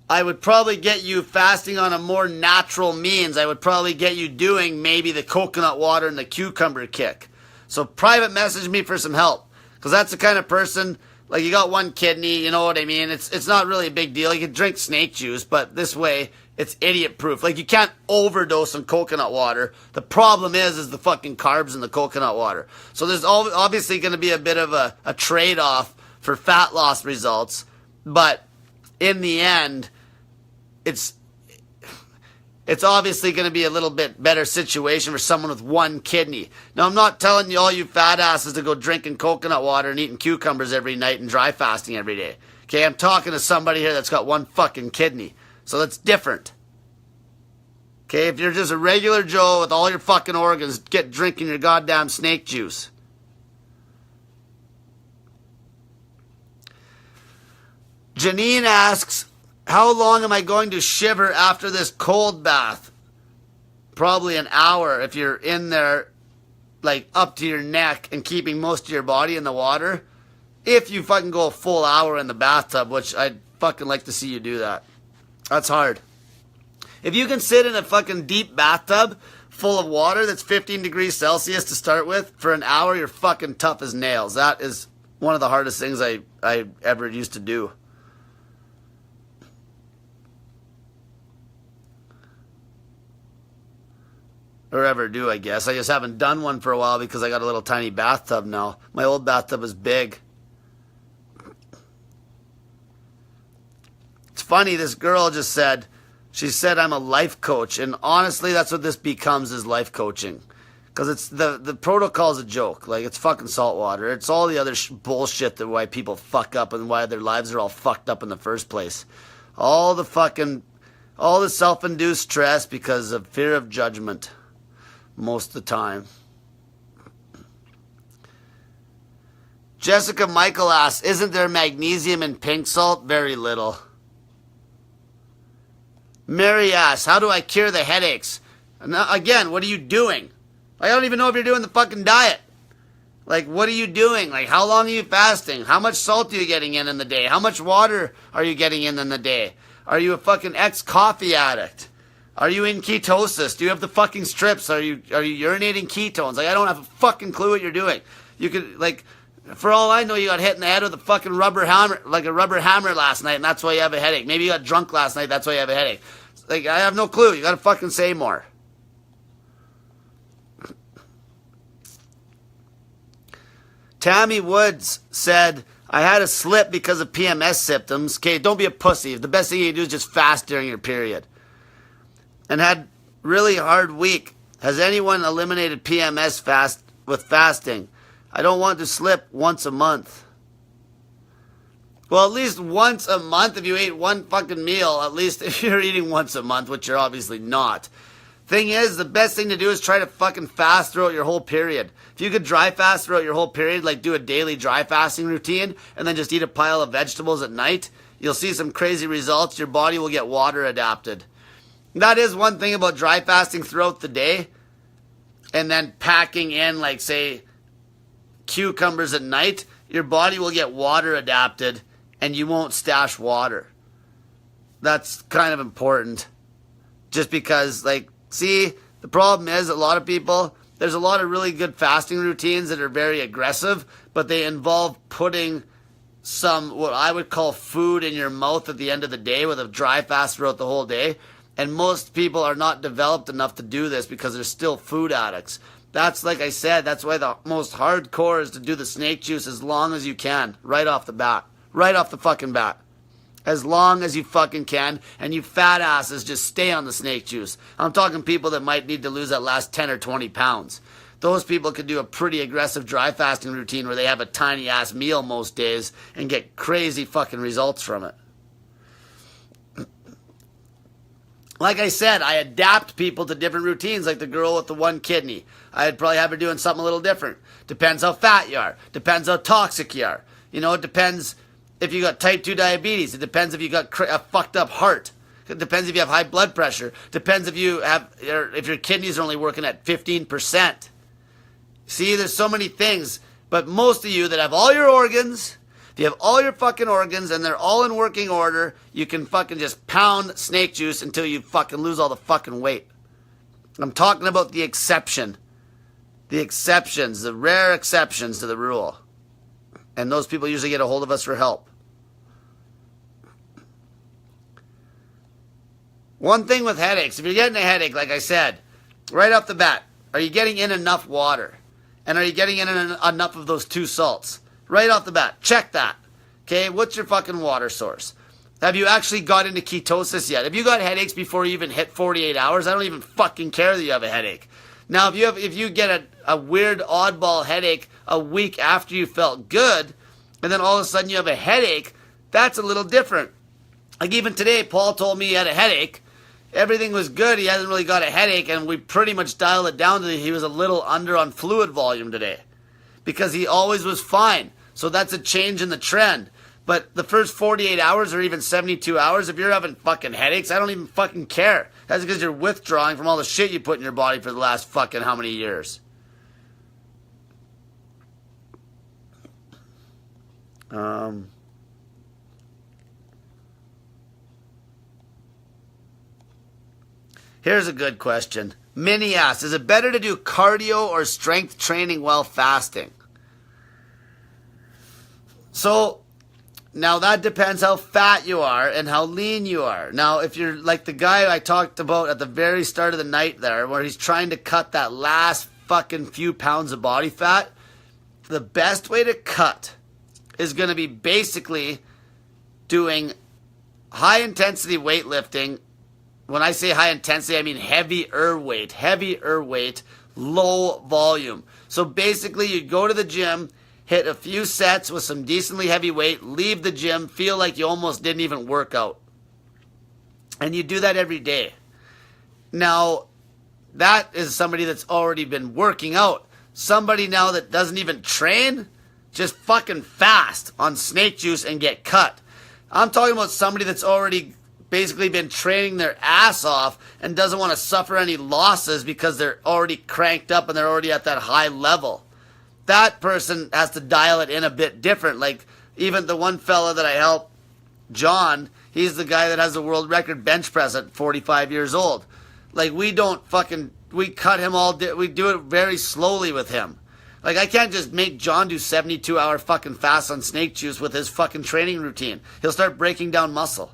I would probably get you fasting on a more natural means. I would probably get you doing maybe the coconut water and the cucumber kick. So private message me for some help. Because that's the kind of person, like, you got one kidney, you know what I mean? It's not really a big deal. You can drink snake juice, but this way, it's idiot proof. Like, you can't overdose on coconut water. The problem is the fucking carbs in the coconut water. So there's obviously going to be a bit of a trade-off for fat loss results. But in the end, it's obviously going to be a little bit better situation for someone with one kidney. Now, I'm not telling you all you fat asses to go drinking coconut water and eating cucumbers every night and dry fasting every day. Okay, I'm talking to somebody here that's got one fucking kidney. So that's different. Okay, if you're just a regular Joe with all your fucking organs, get drinking your goddamn snake juice. Janine asks, how long am I going to shiver after this cold bath? Probably an hour if you're in there, like, up to your neck and keeping most of your body in the water. If you fucking go a full hour in the bathtub, which I'd fucking like to see you do that. That's hard. If you can sit in a fucking deep bathtub full of water that's 15 degrees Celsius to start with for an hour, you're fucking tough as nails. That is one of the hardest things I ever used to do. Or ever do, I guess. I just haven't done one for a while because I got a little tiny bathtub now. My old bathtub was big. It's funny, this girl just said, she said I'm a life coach. And honestly, that's what this becomes, is life coaching. Because it's the protocol's a joke. Like, it's fucking salt water. It's all the other bullshit that why people fuck up and why their lives are all fucked up in the first place. All the self-induced stress because of fear of judgment. Most of the time. Jessica Michael asks, isn't there magnesium in pink salt? Very little. Mary asks, how do I cure the headaches? Now, again, what are you doing? I don't even know if you're doing the fucking diet. Like, what are you doing? Like, how long are you fasting? How much salt are you getting in the day? How much water are you getting in the day? Are you a fucking ex-coffee addict? Are you in ketosis? Do you have the fucking strips? Are you urinating ketones? Like, I don't have a fucking clue what you're doing. You could, like, For all I know, you got hit in the head with a fucking rubber hammer, like a rubber hammer last night, and that's why you have a headache. Maybe you got drunk last night, that's why you have a headache. Like, I have no clue. You gotta fucking say more. Tammy Woods said, I had a slip because of PMS symptoms. Okay, don't be a pussy. The best thing you can do is just fast during your period. And had really hard week. Has anyone eliminated PMS fast with fasting? I don't want to slip once a month. Well, at least once a month if you ate one fucking meal. At least if you're eating once a month, which you're obviously not. Thing is, the best thing to do is try to fucking fast throughout your whole period. If you could dry fast throughout your whole period, like do a daily dry fasting routine, and then just eat a pile of vegetables at night, you'll see some crazy results. Your body will get water adapted. That is one thing about dry fasting throughout the day, and then packing in, like, say, cucumbers at night. Your body will get water adapted, and you won't stash water. That's kind of important. Just because, like, see, the problem is a lot of people, there's a lot of really good fasting routines that are very aggressive, but they involve putting some, what I would call, food in your mouth at the end of the day with a dry fast throughout the whole day. And most people are not developed enough to do this because they're still food addicts. That's, like I said, that's why the most hardcore is to do the snake juice as long as you can, right off the bat. Right off the fucking bat. As long as you fucking can, and you fat asses just stay on the snake juice. I'm talking people that might need to lose that last 10 or 20 pounds. Those people could do a pretty aggressive dry fasting routine where they have a tiny ass meal most days and get crazy fucking results from it. Like I said, I adapt people to different routines, like the girl with the one kidney. I'd probably have her doing something a little different. Depends how fat you are. Depends how toxic you are. You know, it depends if you got type 2 diabetes. It depends if you got a fucked up heart. It depends if you have high blood pressure. Depends if you have, if your kidneys are only working at 15%. See, there's so many things. But most of you that have all your organs, if you have all your fucking organs and they're all in working order, you can fucking just pound snake juice until you fucking lose all the fucking weight. I'm talking about the exception. The exceptions, the rare exceptions to the rule. And those people usually get a hold of us for help. One thing with headaches, if you're getting a headache, like I said, right off the bat, are you getting in enough water? And are you getting in enough of those 2 salts? Right off the bat, check that. Okay, what's your fucking water source? Have you actually got into ketosis yet? Have you got headaches before you even hit 48 hours? I don't even fucking care that you have a headache. Now, if you get a weird oddball headache a week after you felt good, and then all of a sudden you have a headache, that's a little different. Like even today, Paul told me he had a headache. Everything was good. He hasn't really got a headache, and we pretty much dialed it down to he was a little under on fluid volume today. Because he always was fine. So that's a change in the trend. But the first 48 hours or even 72 hours, if you're having fucking headaches, I don't even fucking care. That's because you're withdrawing from all the shit you put in your body for the last fucking how many years. Here's a good question. Minnie asks, is it better to do cardio or strength training while fasting? So, now that depends how fat you are and how lean you are. Now, if you're like the guy I talked about at the very start of the night there, where he's trying to cut that last fucking few pounds of body fat, the best way to cut is going to be basically doing high intensity weightlifting. When I say high intensity, I mean heavier weight, low volume. So basically you go to the gym, hit a few sets with some decently heavy weight, leave the gym, feel like you almost didn't even work out. And you do that every day. Now, that is somebody that's already been working out. Somebody now that doesn't even train, just fucking fast on snake juice and get cut. I'm talking about somebody that's already basically been training their ass off and doesn't want to suffer any losses because they're already cranked up and they're already at that high level. That person has to dial it in a bit different. Like, even the one fella that I helped, John, he's the guy that has the world record bench press at 45 years old. Like, we cut him we do it very slowly with him. Like, I can't just make John do 72-hour fucking fast on snake juice with his fucking training routine. He'll start breaking down muscle.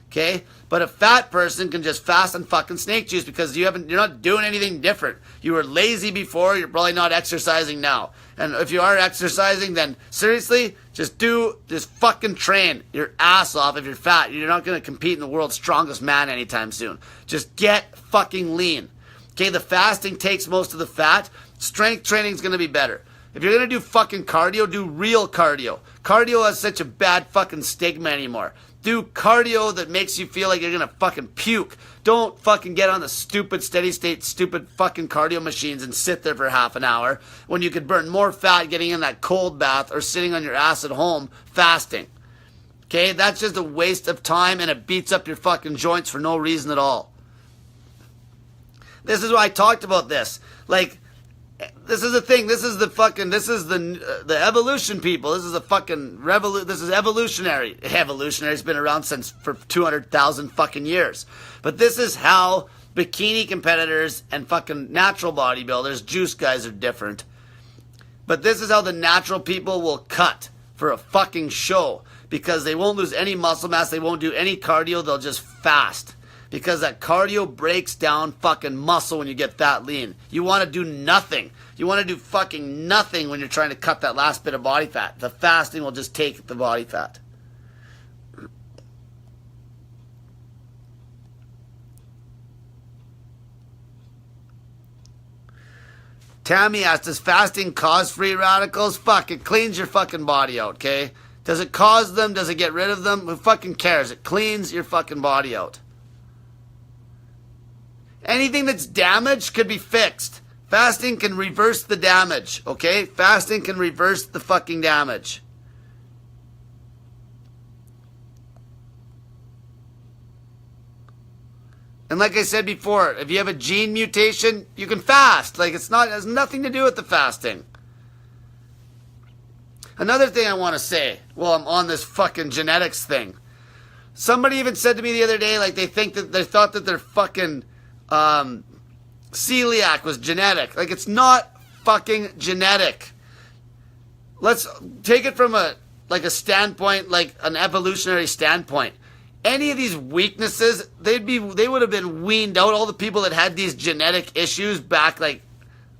Okay? But a fat person can just fast on fucking snake juice because you're not doing anything different. You were lazy before, you're probably not exercising now. And if you are exercising, then seriously, just fucking train your ass off. If you're fat, you're not going to compete in the world's strongest man anytime soon. Just get fucking lean. Okay, the fasting takes most of the fat. Strength training is going to be better. If you're going to do fucking cardio, do real cardio. Cardio has such a bad fucking stigma anymore. Do cardio that makes you feel like you're going to fucking puke. Don't fucking get on the stupid steady state, stupid fucking cardio machines and sit there for half an hour when you could burn more fat getting in that cold bath or sitting on your ass at home fasting. Okay, that's just a waste of time and it beats up your fucking joints for no reason at all. This is why I talked about this. Like, this is the thing. This is the evolution people. This is a fucking this is evolutionary. Evolutionary's been around for 200,000 fucking years. But this is how bikini competitors and fucking natural bodybuilders, juice guys are different. But this is how the natural people will cut for a fucking show because they won't lose any muscle mass. They won't do any cardio. They'll just fast. Because that cardio breaks down fucking muscle when you get that lean. You want to do nothing. You want to do fucking nothing when you're trying to cut that last bit of body fat. The fasting will just take the body fat. Tammy asked, does fasting cause free radicals? Fuck, it cleans your fucking body out, okay? Does it cause them? Does it get rid of them? Who fucking cares? It cleans your fucking body out. Anything that's damaged could be fixed. Fasting can reverse the damage, okay? Fasting can reverse the fucking damage. And like I said before, if you have a gene mutation, you can fast. Like, it has nothing to do with the fasting. Another thing I want to say while I'm on this fucking genetics thing. Somebody even said to me the other day, like, they thought that their fucking celiac was genetic. Like, it's not fucking genetic. Let's take it from a standpoint, like an evolutionary standpoint. Any of these weaknesses, they would have been weaned out. All the people that had these genetic issues back like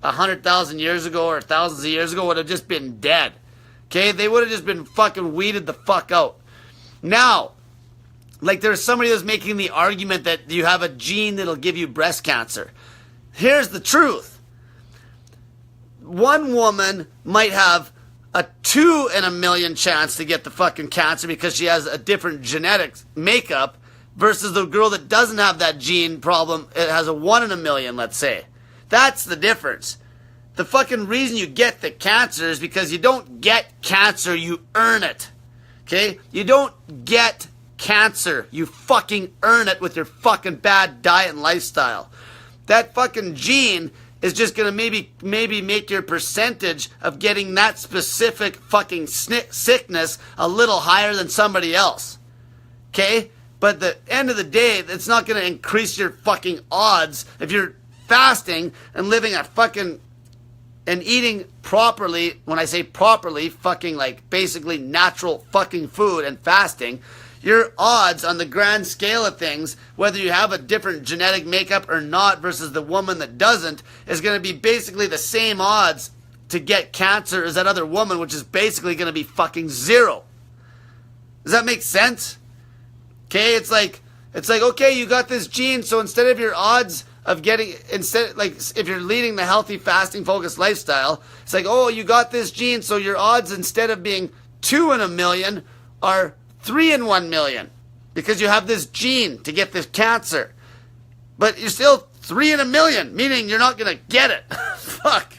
100,000 years ago or thousands of years ago would have just been dead. Okay? They would have just been fucking weeded the fuck out. Now, like, there's somebody that's making the argument that you have a gene that'll give you breast cancer. Here's the truth. One woman might have a 2 in a million chance to get the fucking cancer because she has a different genetic makeup versus the girl that doesn't have that gene problem. It has a 1 in a million, let's say. That's the difference. The fucking reason you get the cancer is because you don't get cancer, you earn it. Okay? You don't get cancer. You fucking earn it with your fucking bad diet and lifestyle. That fucking gene is just going to maybe make your percentage of getting that specific fucking sickness a little higher than somebody else. Okay? But at the end of the day, it's not going to increase your fucking odds if you're fasting and living a fucking and eating properly. When I say properly, fucking like basically natural fucking food and fasting, your odds on the grand scale of things, whether you have a different genetic makeup or not versus the woman that doesn't, is going to be basically the same odds to get cancer as that other woman, which is basically going to be fucking 0. Does that make sense? Okay, it's like, okay, you got this gene, so instead of your odds of getting, if you're leading the healthy, fasting, focused lifestyle, it's like, oh, you got this gene, so your odds, instead of being 2 in a million, are 3 in 1 million, because you have this gene to get this cancer. But you're still 3 in a million, meaning you're not going to get it. Fuck.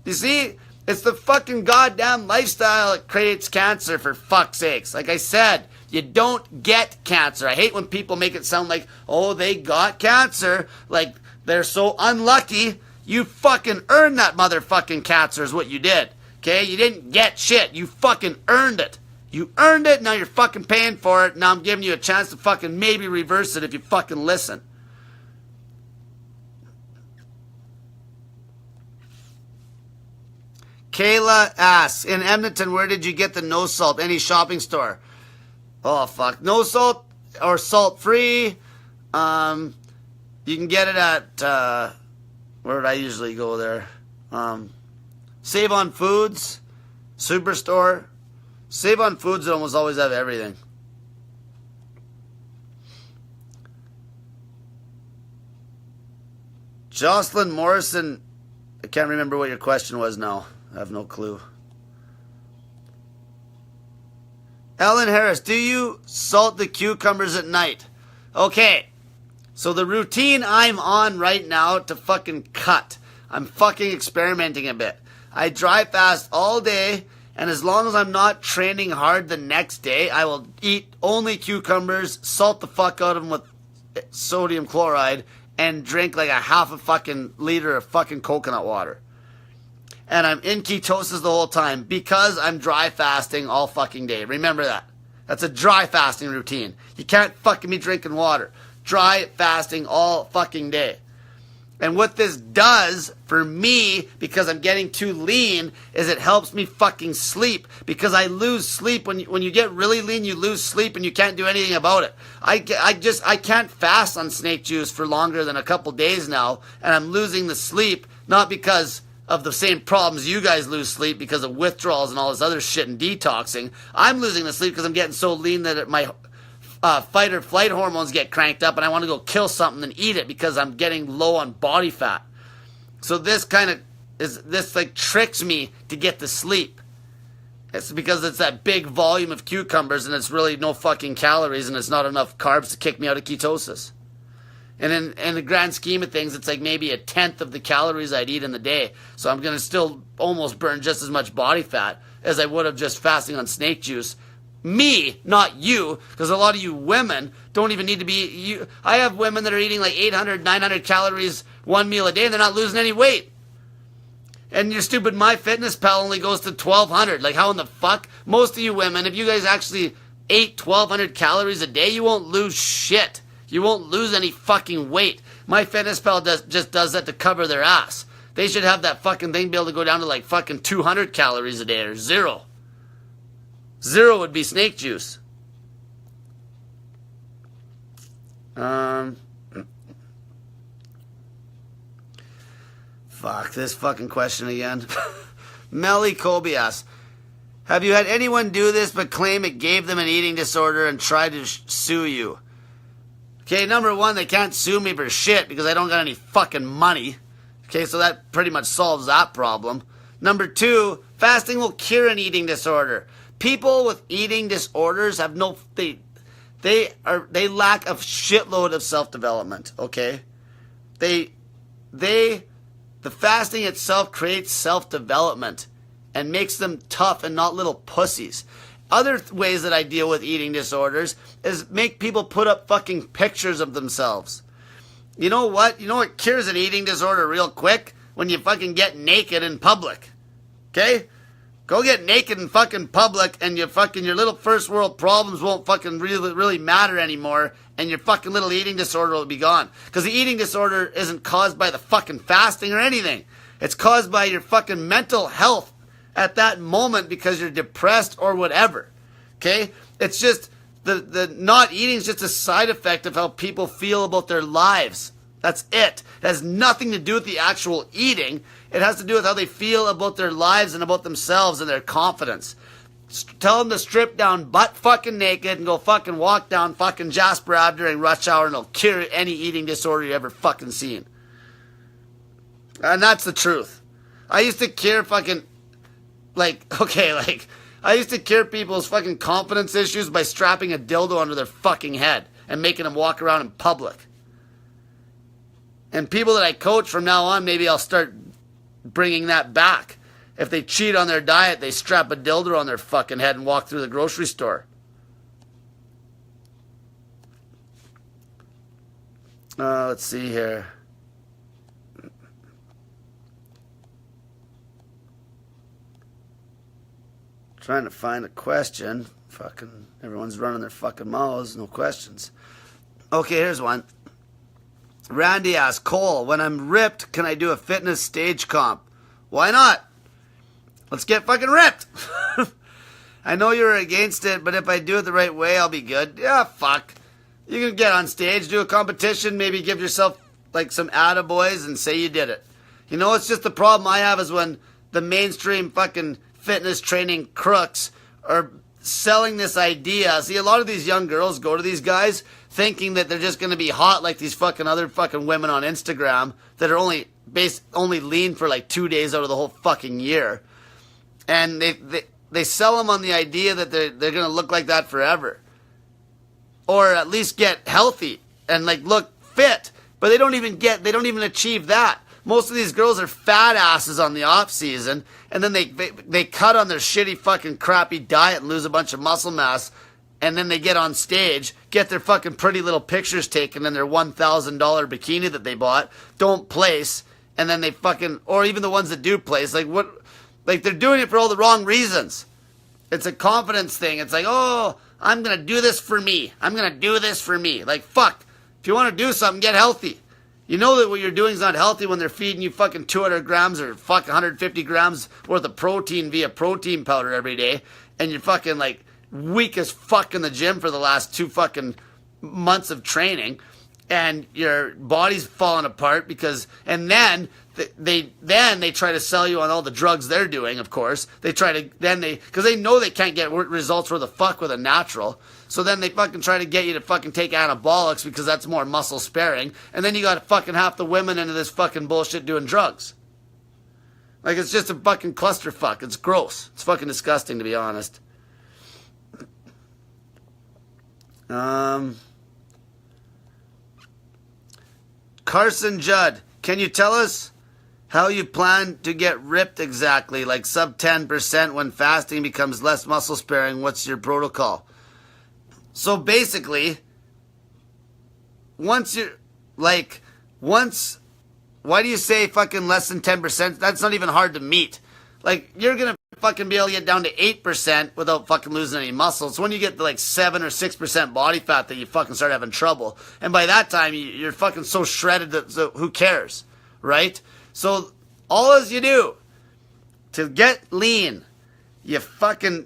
You see, it's the fucking goddamn lifestyle that creates cancer, for fuck's sakes. Like I said, you don't get cancer. I hate when people make it sound like, oh, they got cancer, like they're so unlucky. You fucking earned that motherfucking cancer is what you did. Okay? You didn't get shit. You fucking earned it. You earned it, now you're fucking paying for it. Now I'm giving you a chance to fucking maybe reverse it if you fucking listen. Kayla asks, in Edmonton, where did you get the no salt? Any shopping store? Oh, fuck. No salt or salt free. You can get it at, where would I usually go there? Save on Foods, Superstore. Save on Foods would almost always have everything. Jocelyn Morrison, I can't remember what your question was now. I have no clue. Ellen Harris, do you salt the cucumbers at night? Okay, so the routine I'm on right now to fucking cut. I'm fucking experimenting a bit. I dry fast all day, and as long as I'm not training hard the next day, I will eat only cucumbers, salt the fuck out of them with sodium chloride, and drink like a half a fucking liter of fucking coconut water. And I'm in ketosis the whole time because I'm dry fasting all fucking day. Remember that. That's a dry fasting routine. You can't fucking be drinking water. Dry fasting all fucking day. And what this does for me, because I'm getting too lean, is it helps me fucking sleep. Because I lose sleep. When you get really lean, you lose sleep and you can't do anything about it. I can't fast on snake juice for longer than a couple days now. And I'm losing the sleep, not because of the same problems you guys lose sleep because of withdrawals and all this other shit and detoxing. I'm losing the sleep because I'm getting so lean that my fight or flight hormones get cranked up and I want to go kill something and eat it because I'm getting low on body fat. So this like tricks me to get to sleep. It's because it's that big volume of cucumbers and it's really no fucking calories and it's not enough carbs to kick me out of ketosis. And in the grand scheme of things, it's like maybe 1/10 of the calories I'd eat in the day. So I'm going to still almost burn just as much body fat as I would have just fasting on snake juice. Me, not you, because a lot of you women don't even need to be... I have women that are eating like 800, 900 calories one meal a day and they're not losing any weight. And your stupid MyFitnessPal only goes to 1,200. Like, how in the fuck? Most of you women, if you guys actually ate 1,200 calories a day, you won't lose shit. You won't lose any fucking weight. MyFitnessPal just does that to cover their ass. They should have that fucking thing be able to go down to like fucking 200 calories a day or zero. Zero would be snake juice. Fuck, this fucking question again. Melly Colby asks, have you had anyone do this but claim it gave them an eating disorder and try to sue you? Okay, number one, they can't sue me for shit because I don't got any fucking money. Okay, so that pretty much solves that problem. Number two, fasting will cure an eating disorder. People with eating disorders have they lack a shitload of self-development, okay? The fasting itself creates self-development and makes them tough and not little pussies. Other ways that I deal with eating disorders is make people put up fucking pictures of themselves. You know what? You know what cures an eating disorder real quick? When you fucking get naked in public. Okay? Go get naked in fucking public and your little first world problems won't fucking really matter anymore and your fucking little eating disorder will be gone. Because the eating disorder isn't caused by the fucking fasting or anything. It's caused by your fucking mental health at that moment because you're depressed or whatever. Okay? It's just the not eating is just a side effect of how people feel about their lives. That's it. It has nothing to do with the actual eating. It has to do with how they feel about their lives and about themselves and their confidence. Tell them to strip down butt fucking naked and go fucking walk down fucking Jasper Ave during rush hour and it'll cure any eating disorder you ever fucking seen. And that's the truth. I used to cure fucking... I used to cure people's fucking confidence issues by strapping a dildo under their fucking head and making them walk around in public. And people that I coach from now on, maybe I'll start bringing that back. If they cheat on their diet, they strap a dildo on their fucking head and walk through the grocery store. Let's see here. Trying to find a question. Fucking everyone's running their fucking mouths. No questions. Okay, here's one. Randy asks, Cole, when I'm ripped, can I do a fitness stage comp? Why not? Let's get fucking ripped. I know you're against it, but if I do it the right way, I'll be good. Yeah, fuck. You can get on stage, do a competition, maybe give yourself like some attaboys and say you did it. You know, it's just the problem I have is when the mainstream fucking fitness training crooks are selling this idea. See, a lot of these young girls go to these guys thinking that they're just going to be hot like these fucking other fucking women on Instagram that are only lean for like 2 days out of the whole fucking year. And they sell them on the idea that they're going to look like that forever. Or at least get healthy and like look fit. But they don't even achieve that. Most of these girls are fat asses on the off season, and then they cut on their shitty fucking crappy diet and lose a bunch of muscle mass, and then they get on stage, get their fucking pretty little pictures taken in their $1,000 bikini that they bought, don't place, and then they fucking, or even the ones that do place, like what, like they're doing it for all the wrong reasons. It's a confidence thing. It's like, oh, I'm gonna do this for me. I'm gonna do this for me. Like, fuck. If you want to do something, get healthy. You know that what you're doing is not healthy when they're feeding you fucking 200 grams or fucking 150 grams worth of protein via protein powder every day, and you're fucking like weak as fuck in the gym for the last 2 fucking months of training, and your body's falling apart because, and then they try to sell you on all the drugs they're doing, of course. Because they know they can't get results for the fuck with a natural. So then they fucking try to get you to fucking take anabolics because that's more muscle sparing. And then you got fucking half the women into this fucking bullshit doing drugs. Like, it's just a fucking clusterfuck. It's gross. It's fucking disgusting, to be honest. Carson Judd, can you tell us how you plan to get ripped exactly? Like sub 10% when fasting becomes less muscle sparing. What's your protocol? So basically, why do you say fucking less than 10%? That's not even hard to meet. Like, you're going to fucking be able to get down to 8% without fucking losing any muscle. It's when you get to like 7 or 6% body fat that you fucking start having trouble. And by that time, you're fucking so shredded that so who cares, right? So all as you do to get lean, you fucking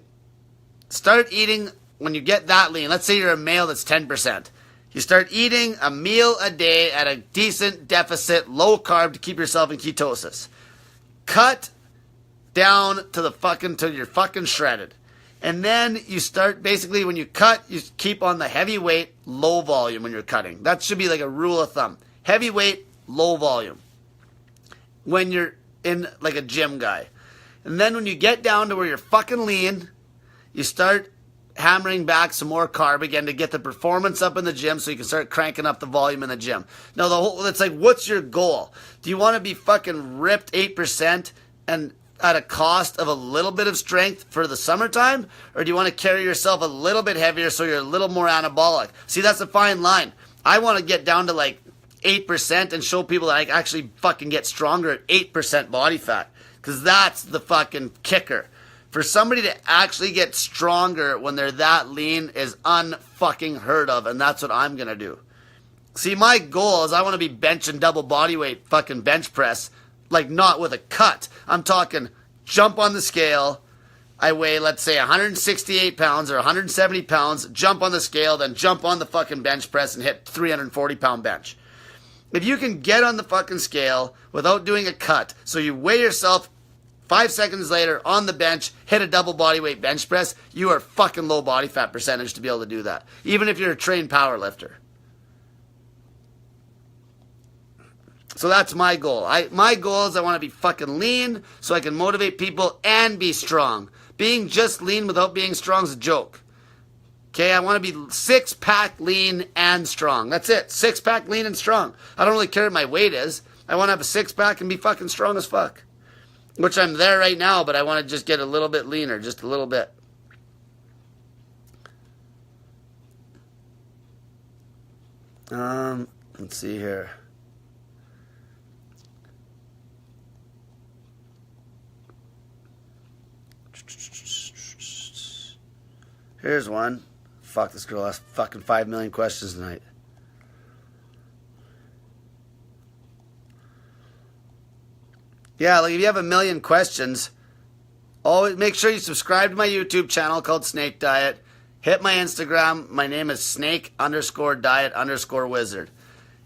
start eating. When you get that lean, let's say you're a male that's 10%. You start eating a meal a day at a decent deficit, low carb to keep yourself in ketosis. Cut down to the fucking, till you're fucking shredded. And then you start, basically when you cut, you keep on the heavy weight, low volume when you're cutting. That should be like a rule of thumb. Heavy weight, low volume. When you're in like a gym guy. And then when you get down to where you're fucking lean, you start hammering back some more carb again to get the performance up in the gym so you can start cranking up the volume in the gym. Now, it's like, what's your goal? Do you want to be fucking ripped 8% and at a cost of a little bit of strength for the summertime? Or do you want to carry yourself a little bit heavier so you're a little more anabolic? See, that's a fine line. I want to get down to like 8% and show people that I actually fucking get stronger at 8% body fat. Because that's the fucking kicker. For somebody to actually get stronger when they're that lean is unfucking heard of, and that's what I'm going to do. See, my goal is I want to be benching double body weight fucking bench press, like not with a cut. I'm talking jump on the scale. I weigh, let's say, 168 pounds or 170 pounds, jump on the scale, then jump on the fucking bench press and hit 340-pound bench. If you can get on the fucking scale without doing a cut, so you weigh yourself 5 seconds later on the bench, hit a double body weight bench press, you are fucking low body fat percentage to be able to do that. Even if you're a trained power lifter. So that's my goal. My goal is I want to be fucking lean so I can motivate people and be strong. Being just lean without being strong is a joke. Okay, I want to be 6-pack lean and strong. That's it. 6-pack lean and strong. I don't really care what my weight is. I want to have a 6-pack and be fucking strong as fuck. Which I'm there right now, but I want to just get a little bit leaner, just a little bit. Let's see here. Here's one. Fuck, this girl asked fucking 5 million questions tonight. Yeah, like if you have a million questions, Always make sure you subscribe to my YouTube channel called Snake Diet. Hit my Instagram. My name is snake_diet_wizard.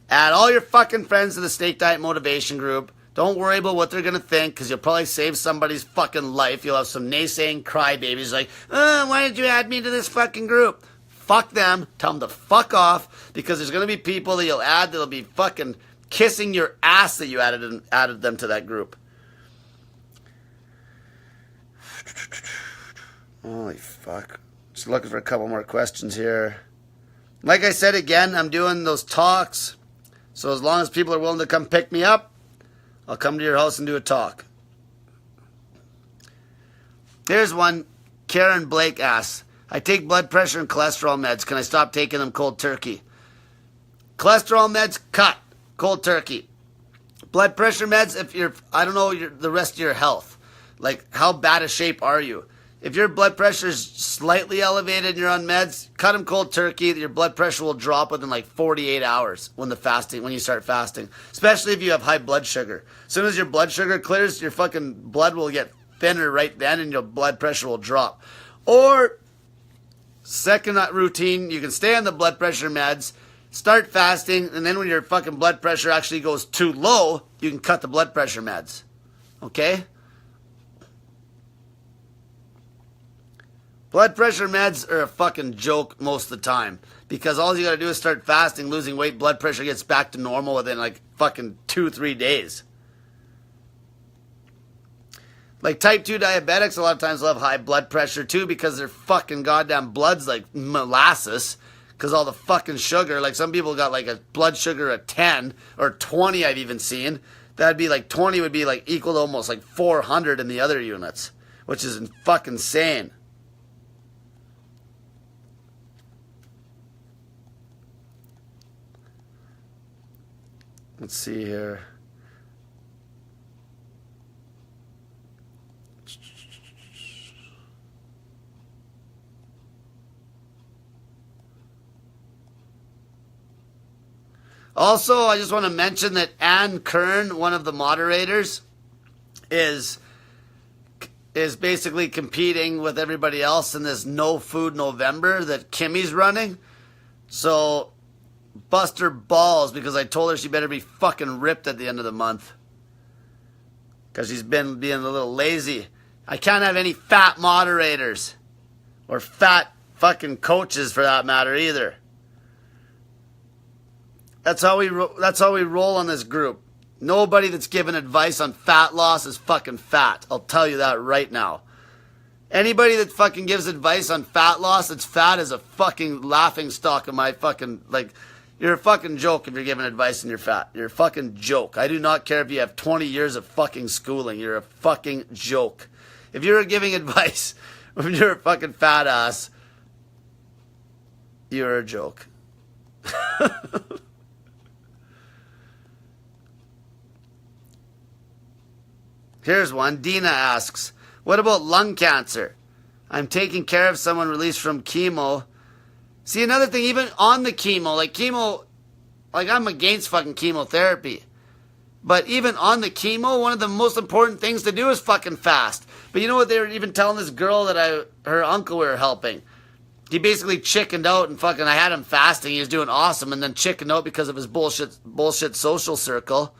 Add all your fucking friends to the Snake Diet Motivation Group. Don't worry about what they're going to think, because you'll probably save somebody's fucking life. You'll have some naysaying crybabies like, why did you add me to this fucking group? Fuck them. Tell them to fuck off, because there's going to be people that you'll add that'll be fucking kissing your ass that you added them to that group. Holy fuck. Just looking for a couple more questions here. Like I said again, I'm doing those talks. So as long as people are willing to come pick me up, I'll come to your house and do a talk. Here's one. Karen Blake asks, I take blood pressure and cholesterol meds. Can I stop taking them cold turkey? Cholesterol meds, cut. Cold turkey. Blood pressure meds, if you're, I don't know the rest of your health. Like, how bad a shape are you? If your blood pressure is slightly elevated and you're on meds, cut them cold turkey. Your blood pressure will drop within like 48 hours when you start fasting. Especially if you have high blood sugar. As soon as your blood sugar clears, your fucking blood will get thinner right then and your blood pressure will drop. Or, second routine, you can stay on the blood pressure meds, start fasting, and then when your fucking blood pressure actually goes too low, you can cut the blood pressure meds. Okay? Blood pressure meds are a fucking joke most of the time, because all you gotta do is start fasting, losing weight, blood pressure gets back to normal within like fucking 2-3 days. Like type 2 diabetics a lot of times will have high blood pressure too, because their fucking goddamn blood's like molasses, because all the fucking sugar. Like some people got like a blood sugar of 10 or 20 I've even seen. That'd be like 20 would be like equal to almost like 400 in the other units, which is fucking insane. Let's see here. Also, I just want to mention that Ann Kern, one of the moderators, is basically competing with everybody else in this No Food November that Kimmy's running. So bust her balls, because I told her she better be fucking ripped at the end of the month, because she's been being a little lazy. I can't have any fat moderators or fat fucking coaches for that matter either. That's how we roll on this group. Nobody that's giving advice on fat loss is fucking fat. I'll tell you that right now. Anybody that fucking gives advice on fat loss that's fat is a fucking laughing stock of my fucking, like, you're a fucking joke if you're giving advice and you're fat. You're a fucking joke. I do not care if you have 20 years of fucking schooling. You're a fucking joke. If you're giving advice when you're a fucking fat ass, you're a joke. Here's one. Dina asks, what about lung cancer? I'm taking care of someone released from chemo. See, another thing, even on the chemo, like I'm against fucking chemotherapy. But even on the chemo, one of the most important things to do is fucking fast. But you know what they were even telling this girl that her uncle we were helping? He basically chickened out and fucking, I had him fasting, he was doing awesome, and then chickened out because of his bullshit social circle.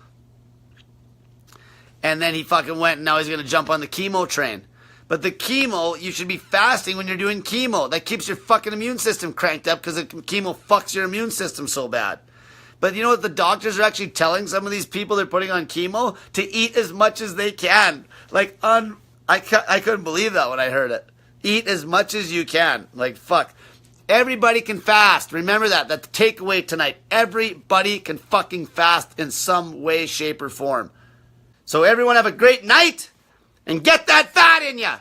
And then he fucking went and now he's going to jump on the chemo train. But the chemo, you should be fasting when you're doing chemo. That keeps your fucking immune system cranked up, because the chemo fucks your immune system so bad. But you know what the doctors are actually telling some of these people they're putting on chemo? To eat as much as they can. Like, I couldn't believe that when I heard it. Eat as much as you can. Like, fuck. Everybody can fast. Remember that. That's the takeaway tonight. Everybody can fucking fast in some way, shape, or form. So everyone have a great night. And get that fat in ya!